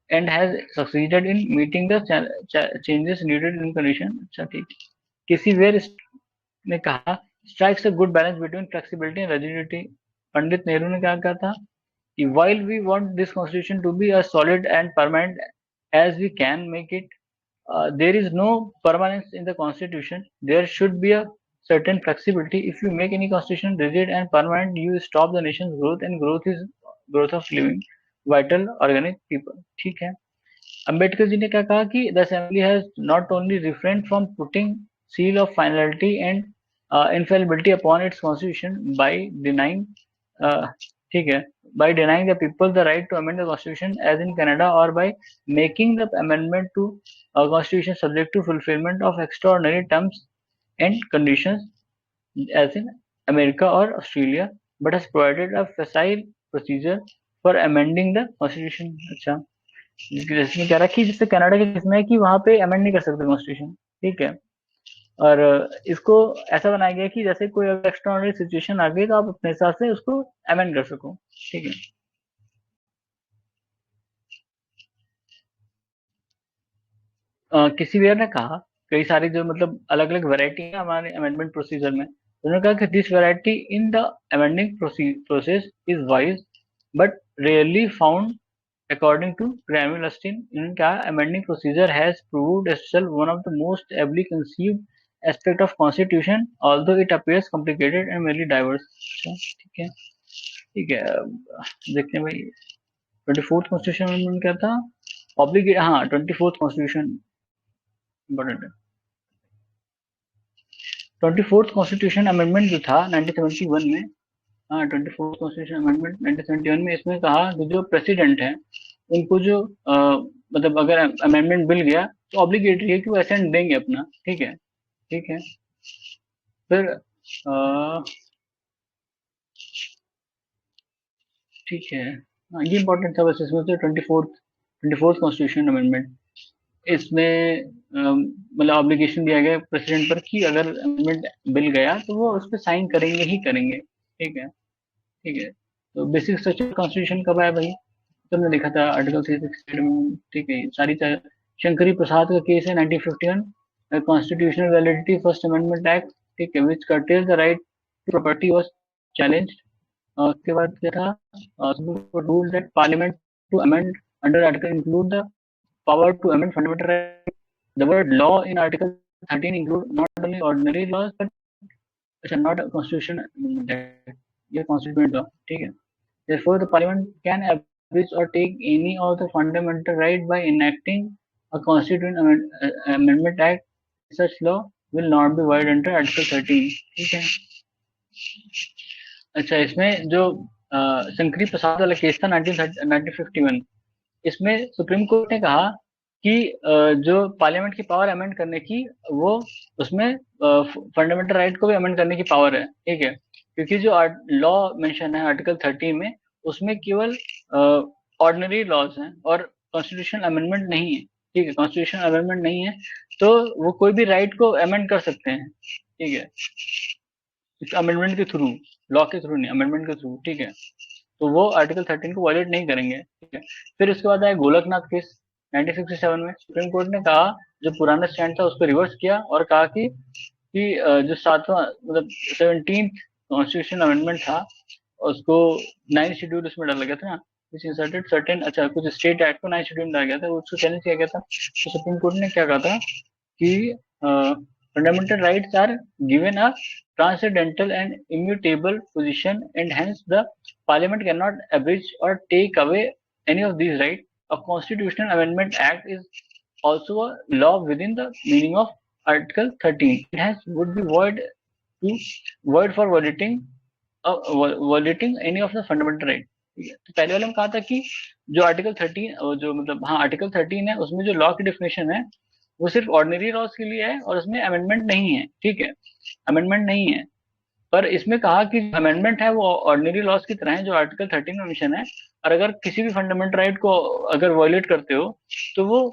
and has succeeded in meeting the changes needed in condition. अच्छा ठीक, किसी वेयर ने कहा strikes a good balance between flexibility and rigidity. Pandit Nehru ने क्या कहा था कि while we want this constitution to be as solid and permanent as we can make it, there is no permanence in the constitution. There should be a certain flexibility. If you make any constitution rigid and permanent, you stop the nation's growth, and growth is growth of living, vital, organic people. ठीक है। अम्बेडकर जी ने क्या कहा कि the assembly has not only refrained from putting seal of finality and infallibility upon its constitution by denying ठीक है, by denying the people the right to amend the constitution as in Canada, or by making the amendment to a constitution subject to fulfillment of extraordinary terms and conditions as in America or Australia, but has provided a facile procedure for amending the constitution. अच्छा, जिसमें कह रहा है कि जैसे Canada के case में है कि वहां पे अमेंड नहीं कर सकते कॉन्स्टिट्यूशन, ठीक है, और इसको ऐसा बनाया गया कि जैसे कोई अगर एक्स्ट्राऑर्डिनरी सिचुएशन आ गई तो आप अपने हिसाब से उसको अमेंड कर सको, ठीक है। किसी वेयर ने कहा कई सारी जो मतलब अलग अलग वैरायटी है हमारे अमेंडमेंट प्रोसीजर में, उन्होंने कहा कि this variety in the amending process is wise but rarely found according to Grammy Lustin, इन्होंने कहा amending procedure has proved itself one of the most ably conceived aspect of constitution, although it appears complicated and very diverse. अच्छा, ठीक है, ठीक है, देखते हैं भाई 24th कॉन्स्टिट्यूशन अमेंडमेंट क्या था, ऑब्लिगेट, हाँ 24th कॉन्स्टिट्यूशन इम्पोर्टेंट है। 24th कॉन्स्टिट्यूशन अमेंडमेंट जो था 1971 में, हाँ 24th कॉन्स्टिट्यूशन अमेंडमेंट 1971 में, इसमें कहा कि जो प्रेसिडेंट है उनको जो मतलब अगर अमेंडमेंट बिल गया तो ऑब्लिगेटरी है कि वो असेंट देंगे अपना, ठीक है, ठीक है। फिर ठीक है, हाँ ये इंपॉर्टेंट था बस, इसमें से 24th कॉन्स्टिट्यूशन अमेंडमेंट, इसमें मतलब ऑब्लिगेशन दिया गया प्रेसिडेंट पर कि अगर अमेंडमेंट बिल गया तो वो उस पर साइन करेंगे ही करेंगे, ठीक है, ठीक है। तो बेसिक स्ट्रक्चर कॉन्स्टिट्यूशन कब आया भाई, तुमने लिखा था आर्टिकल 368 में, ठीक है, सारी शंकरी प्रसाद का केस है 1951, constitutional validity first amendment act, ठीक है, which curtail the right to property was challenged. उसके बाद क्या था, rule that parliament to amend under article include the power to amend fundamental rights. The word law in Article 13 include not only ordinary laws but not a constitution amendment, ये constituent law, ठीक है। Therefore, the Parliament can abridge or take any of the fundamental right by enacting a constituent amendment act. Such law will not be void under Article 13, ठीक है। अच्छा, इसमें जो शंकरी प्रसाद वाला case था 1951, इसमें सुप्रीम कोर्ट ने कहा कि जो पार्लियामेंट की पावर अमेंड करने की, वो उसमें फंडामेंटल राइट को भी अमेंड करने की पावर है, ठीक है, क्योंकि जो लॉ मेंशन है आर्टिकल 30 में, उसमें केवल ऑर्डिनरी लॉज हैं और कॉन्स्टिट्यूशन अमेंडमेंट नहीं है, ठीक है, कॉन्स्टिट्यूशन अमेंडमेंट नहीं है, तो वो कोई भी राइट को अमेंड कर सकते हैं, ठीक है, इस अमेंडमेंट के थ्रू, लॉ के थ्रू नहीं, अमेंडमेंट के थ्रू, ठीक है, तो वो आर्टिकल 13 को वायलेट नहीं करेंगे, ठीक है। फिर उसके बाद आया गोलकनाथ केस 1967 में, सुप्रीम कोर्ट ने कहा जो पुराना स्टैंड था उसको रिवर्स किया और कहा कि कि जो सातवां मतलब 17th कॉन्स्टिट्यूशन अमेंडमेंट था, उसको 9th शेड्यूल उसमें डाला गया था ना, which inserted certain, अच्छा कुछ स्टेट एक्ट को 9th शेड्यूल में डाला गया था, उसको चैलेंज किया गया था। तो सुप्रीम कोर्ट ने क्या कहा था कि fundamental rights are given a transcendental and immutable position, and hence the parliament cannot abridge or take away any of these rights. A constitutional amendment act is also a law within the meaning of article 13. It has would be void for violating any of the fundamental right। ठीक है, तो पहले वाले में कहा था कि जो आर्टिकल 13 जो मतलब हाँ आर्टिकल 13 है, उसमें जो लॉ की डेफिनेशन है वो सिर्फ ऑर्डिनरी लॉज के लिए है और उसमें अमेंडमेंट नहीं है। ठीक है, अमेंडमेंट नहीं है, पर इसमें कहा कि अमेंडमेंट है वो ऑर्डिनरी लॉज की तरह है जो आर्टिकल 13 में मेंशन है, और अगर किसी भी फंडामेंटल राइट को अगर वायलेट करते हो तो वो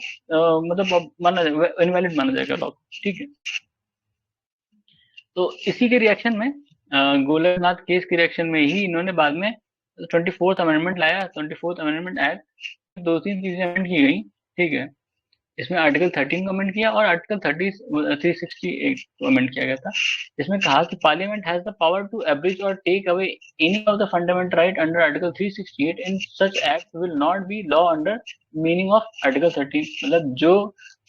मतलब माना इनवैलिड माना जाएगा लॉ। ठीक है, तो इसी के रिएक्शन में गोलकनाथ केस के रिएक्शन में ही इन्होंने बाद में 24th अमेंडमेंट लाया। 24th अमेंडमेंट एक्ट दो तीन चीजें अमेंड की गई। ठीक है, इसमें आर्टिकल 13 को अमेंड किया और आर्टिकल 368 को अमेंड किया गया था। इसमें कहा कि parliament has the power to abridge or take away any of the fundamental right under article 368 and such act will not be law under meaning of article 13। मतलब जो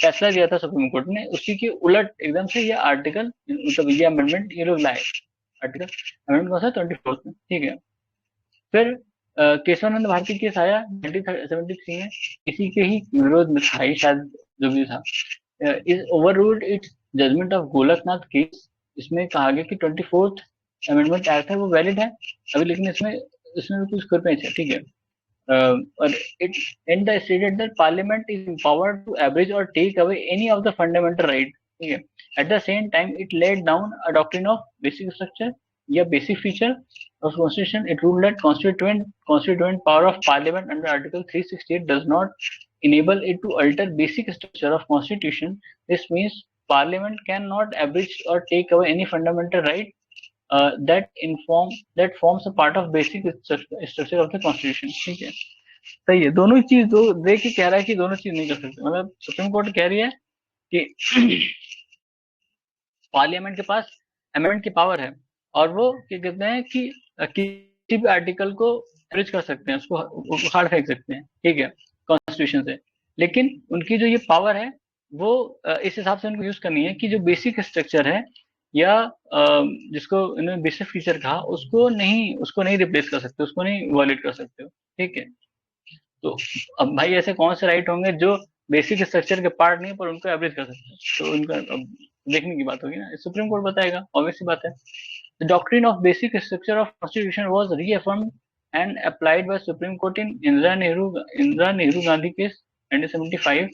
फैसला दिया था सुप्रीम कोर्ट ने उसी के उलट एकदम से ये आर्टिकल मतलब ये अमेंडमेंट ये लोग लाए। आर्टिकल अमेंडमेंट कौन सा 24 में। ठीक है, फिर केशवानंद भारती केस आया 1973 में, इसी के ही विरोध में था ये शायद जो भी था। Is overruled its judgement of Golaknath case. इसमें कहा गया कि 24th अमेंडमेंट एक्ट है वो वैलिड है अभी, लेकिन इसमें इसमें भी कुछ स्कोरपेंच है। ठीक है, और it and the stated that parliament is empowered to abridge or take away any of the fundamental right। ठीक है, at the same time it laid down a doctrine of basic structure या basic feature of constitution। It ruled that constituent power of parliament under article 368 does not enable it to alter basic structure of constitution। This means parliament cannot abridge or take away any fundamental right that forms a part of basic structure of the constitution। ठीक है, सही है, दोनों चीज दो देख के कह रहा है कि दोनों चीज नहीं कर सकते। मतलब सुप्रीम कोर्ट कह रही है कि पार्लियामेंट के पास अमेंडमेंट की पावर है और वो क्या कहते हैं कि किसी भी आर्टिकल को एब्रिज कर सकते हैं, उसको उखाड़ फेंक सकते हैं। ठीक है, कॉन्स्टिट्यूशन से, लेकिन उनकी जो ये पावर है वो इस हिसाब से उनको यूज करनी है कि जो बेसिक स्ट्रक्चर है या जिसको इन्होंने बेसिक फीचर कहा उसको नहीं रिप्लेस कर सकते, उसको नहीं वॉयलेट कर सकते हो। ठीक है, तो अब भाई ऐसे कौन से राइट होंगे जो बेसिक स्ट्रक्चर के पार्ट नहीं पर उनको एवरेज कर सकते हैं, तो उनका अब देखने की बात होगी ना, सुप्रीम कोर्ट बताएगा, ऑब्वियस सी बात है। The doctrine of basic structure of constitution was reaffirmed and applied by supreme court in Indira Nehru Gandhi case 1975।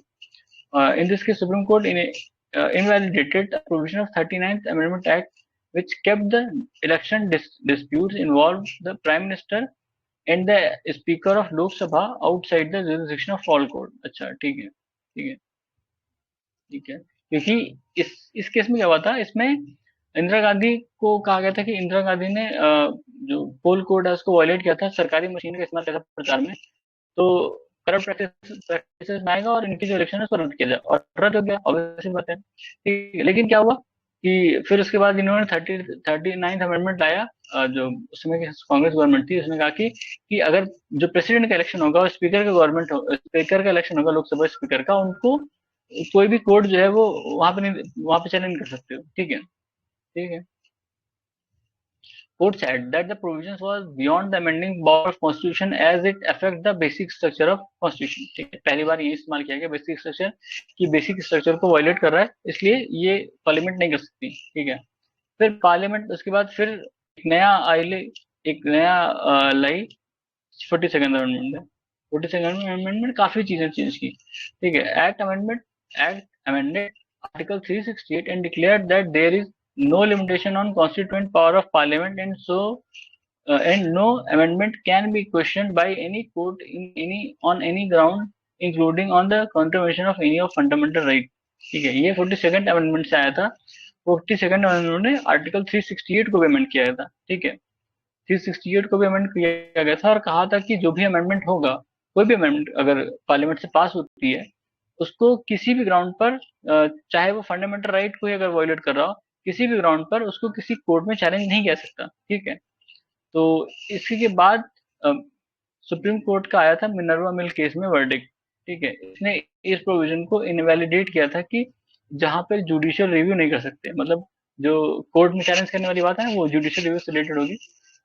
In this case, Supreme Court invalidated the provision of 39th Amendment Act, which kept the election disputes involved the Prime Minister and the Speaker of Lok Sabha outside the jurisdiction of all court। अच्छा ठीक है, ठीक है, ठीक है, क्योंकि इस case में क्या हुआ था, इसमें इंदिरा गांधी को कहा गया था कि इंदिरा गांधी ने जो पोल कोड है उसको वायलेट किया था, सरकारी मशीन का इस्तेमाल किया था प्रचार में, तो करप्ट प्रैक्टिसेस में आएगा और इनकी जो इलेक्शन है उसको रद्द किया जाए, और रद्द हो गया, ऑब्वियसली बात है। ठीक है, लेकिन क्या हुआ कि फिर उसके बाद इन्होंने 39th अमेंडमेंट लाया, जो उस समय की कांग्रेस गवर्नमेंट थी, उसने कहा कि अगर जो प्रेसिडेंट का इलेक्शन होगा और स्पीकर का स्पीकर का इलेक्शन होगा लोकसभा स्पीकर का, उनको कोई भी कोर्ट जो है वो वहां पे चैलेंज कर सकते हो। ठीक है, ठीक है, Court said that the provisions was beyond the amending power of constitution as it affect the basic structure of constitution। ठीक है, पहली बार ये इस्तेमाल किया गया बेसिक स्ट्रक्चर कि बेसिक स्ट्रक्चर को वायलेट कर रहा है, इसलिए ये पार्लियामेंट नहीं कर सकती। ठीक है, फिर पार्लियामेंट उसके बाद फिर एक नया लाई 42nd अमेंडमेंट है। 42nd अमेंडमेंट में काफी चीजें चेंज की। ठीक है, act amended article 368 and declared that there is no limitation on constituent power of parliament, and no amendment can be questioned by any court on any ground including on the contravention of any of fundamental right। ठीक है, ये 42nd amendment से आया था। 42nd amendment ने article 368 को भी amend किया था। ठीक है, 368 को भी अमेंड किया गया था और कहा था कि जो भी अमेंडमेंट होगा, कोई भी अमेंडमेंट अगर पार्लियामेंट से पास होती है, उसको किसी भी ग्राउंड पर चाहे वो फंडामेंटल राइट को ही अगर वायलेट कर रहा हो, किसी भी ग्राउंड पर उसको किसी कोर्ट में चैलेंज नहीं किया सकता, ठीक है। तो इसी के बाद सुप्रीम कोर्ट का आया था मिनर्वा मिल केस में वर्डिक्ट, ठीक है। इसने इस प्रोविजन को इनवैलिडेट किया था कि जहां पर जुडिशियल रिव्यू नहीं कर सकते, मतलब जो कोर्ट में चैलेंज करने वाली बात है ना, वो जुडिशियल रिव्यू से रिलेटेड होगी।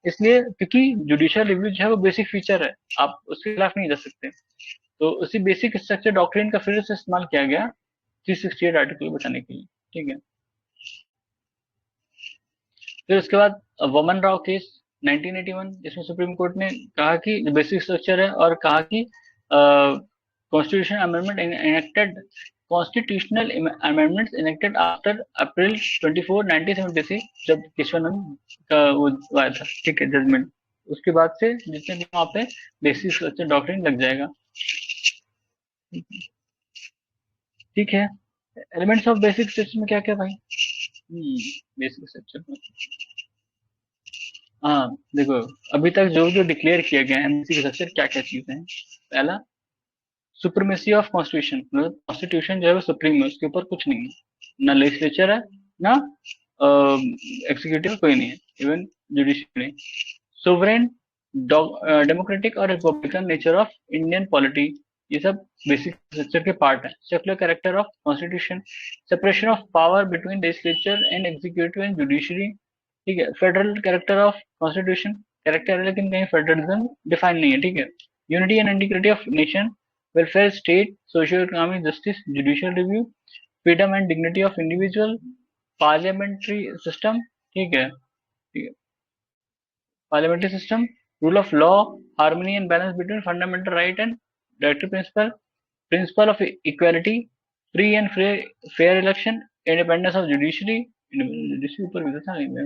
इसलिए क्योंकि जुडिशियल रिव्यू जो है वो बेसिक फीचर है, आप उसके खिलाफ नहीं जा सकते। तो उसी बेसिक स्ट्रक्चर डॉक्ट्रिन का फिर से इस्तेमाल किया गया 368 आर्टिकल बचाने के लिए, ठीक है। फिर उसके बाद वमन राव केस 1981, इसमें सुप्रीम कोर्ट ने कहा कि बेसिक स्ट्रक्चर है, और कहा कि constitution amendment enacted constitutional amendments enacted after अप्रैल 24 1976, जब केशवानंद का वो आया था, ठीक है, जजमेंट, उसके बाद से जितने भी वहाँ पे बेसिक स्ट्रक्चर डॉक्ट्रिन लग जाएगा, ठीक है। एलिमेंट्स ऑफ बेसिक स्ट्रक्चर में क्या क्या भाई? बेसिक स्ट्रक्चर में, हाँ देखो, अभी तक जो जो डिक्लेयर किया गया है बेसिक स्ट्रक्चर क्या क्या चीजें हैं। पहला, सुप्रीमेसी ऑफ कॉन्स्टिट्यूशन, मतलब कॉन्स्टिट्यूशन जो है वो सुप्रीम है, उसके ऊपर कुछ नहीं है, ना लेजिस्लेचर है, ना एग्जीक्यूटिव, कोई नहीं है, इवन जुडिशियरी नहीं। सोवरेन, डेमोक्रेटिक और Republican nature of Indian polity, ये सब बेसिक स्ट्रक्चर के पार्ट है। Secular character of constitution, separation of power between legislature and executive and judiciary, ठीक है। Federal character of constitution, character है लेकिन कहीं फेडरलिज्म डिफाइन नहीं है, ठीक है। Unity and integrity of nation, welfare state, socio-economic justice, judicial review, freedom and dignity of individual, parliamentary system, ठीक है, ठीक है, parliamentary system, rule of law, harmony and balance between fundamental right and directive principle, principle of equality, free and fair election, independence of judiciary, judiciary ऊपर भी तो था नहीं मैं,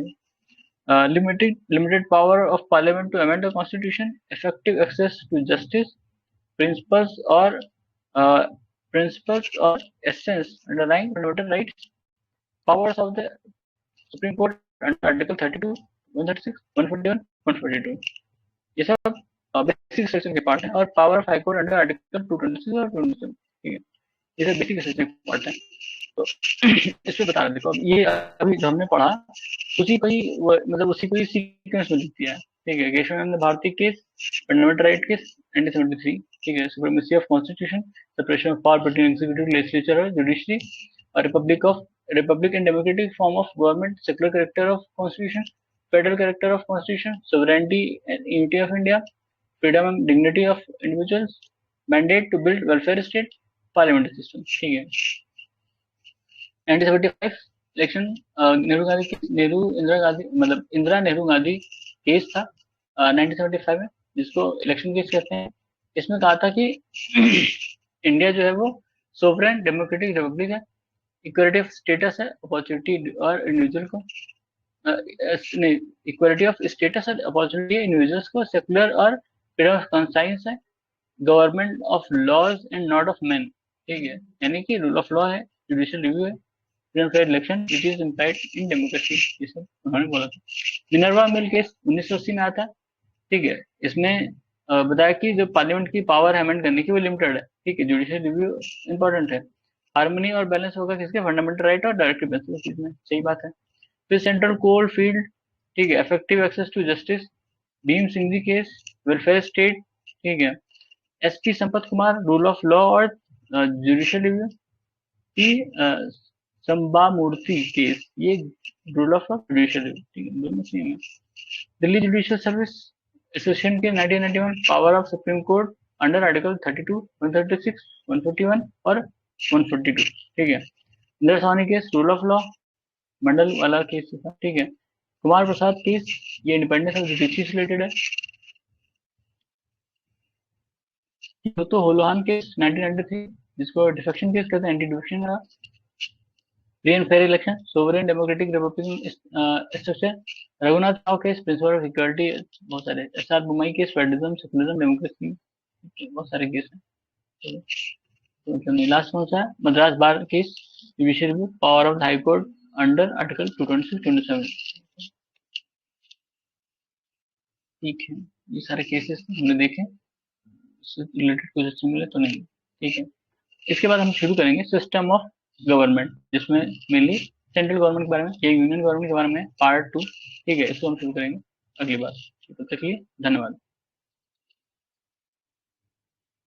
limited power of parliament to amend the constitution, effective access to justice, principles or uh, principles or essence underlying fundamental rights, powers of the Supreme Court under Article 32, 136, 141, 142, ये सब basic section के part है। और power of high court under article 226 और 227, ठीक है, ये सब बेसिक सेक्शन के पार्ट है। तो इस पे बता रहे, देखो अब ये अभी जो हमने पढ़ा उसी को ही मतलब उसी को ही सीक्वेंस में लिख दिया है, ठीक है। Kesavananda Bharati case, fundamental right case 1973, ठीक है। Supremacy of constitution, separation of power between executive, legislature और जुडिशरी, और republic and democratic form of government, secular character of constitution, federal character of constitution, sovereignty and unity of India, freedom and dignity of individuals, mandate to build welfare state, parliamentary system, ठीक है। 1975 election, Nehru Indira Gandhi, मतलब Indira Nehru Gandhi case था 1975 में, जिसको election case कहते हैं। इसमें कहा था कि इंडिया जो है वो सोवरेन डेमोक्रेटिक रिपब्लिक है, इक्वलिटी ऑफ स्टेटस है, अपॉर्चुनिटी और इंडिविजुअल को नहीं, इक्वलिटी ऑफ स्टेटस और अपॉर्चुनिटी इंडिविजुअल्स को, सेकुलर और फ्रीडम ऑफ कॉन्साइंस है, government of laws and not of man, ठीक है, यानी कि रूल ऑफ लॉ है, जुडिशियल रिव्यू है, fair election which is implied in democracy, ये सब उन्होंने बोला था। मिनर्वा मिल केस 1980 में आता है, ठीक है। इसमें बताया कि जो पार्लियामेंट की पावर अमेंड करने की वो लिमिटेड है, ठीक है, जुडिशियल रिव्यू इंपॉर्टेंट है। हार्मनी और बैलेंस होगा किसके, फंडामेंटल राइट और डायरेक्टिव प्रिंसिपल में, सही बात है। फिर सेंट्रल कोल फील्ड, ठीक है, effective access to justice, Bhim Singh ji case, welfare state, ठीक है। SP Sampath Kumar, rule of law और जुडिशियल रिव्यू की संबा मूर्ति केस, ये रूल ऑफ जुडिशियल रिव्यू, ठीक है, दोनों सेम है। दिल्ली जुडिशियल सर्विस एसोसिएशन के 1991, power of supreme court under article 32, 136, 141 और 142, ठीक है। Indira Sawhney case, rule of law, Mandal वाला केस था, ठीक है। कुमार प्रसाद केस, ये इंडिपेंडेंस ऑफ जुडिशरी से रिलेटेड है। तो होलोहान केस 1993, जिसको डिफेक्शन केस कहते हैं, एंटी डिफेक्शन का। Free and fair election, sovereign democratic republic structure, Raghunath Rao case, principle of security, बहुत सारे। S R Bommai case, federalism, secularism, democracy, बहुत सारे केस हैं। तो लास्ट कौन सा है, Madras bar case, judicial review, power of the high court under article 226, 27, ठीक है। ये सारे केसेस हमने देखे, इससे रिलेटेड कुछ अच्छे मिले तो नहीं, ठीक है। इसके बाद हम शुरू करेंगे सिस्टम ऑफ गवर्नमेंट, जिसमें मेनली सेंट्रल गवर्नमेंट के बारे में, ये यूनियन गवर्नमेंट के बारे में पार्ट 2। ठीक है, इसको हम शुरू करेंगे अगली बार। तब तक के लिए धन्यवाद।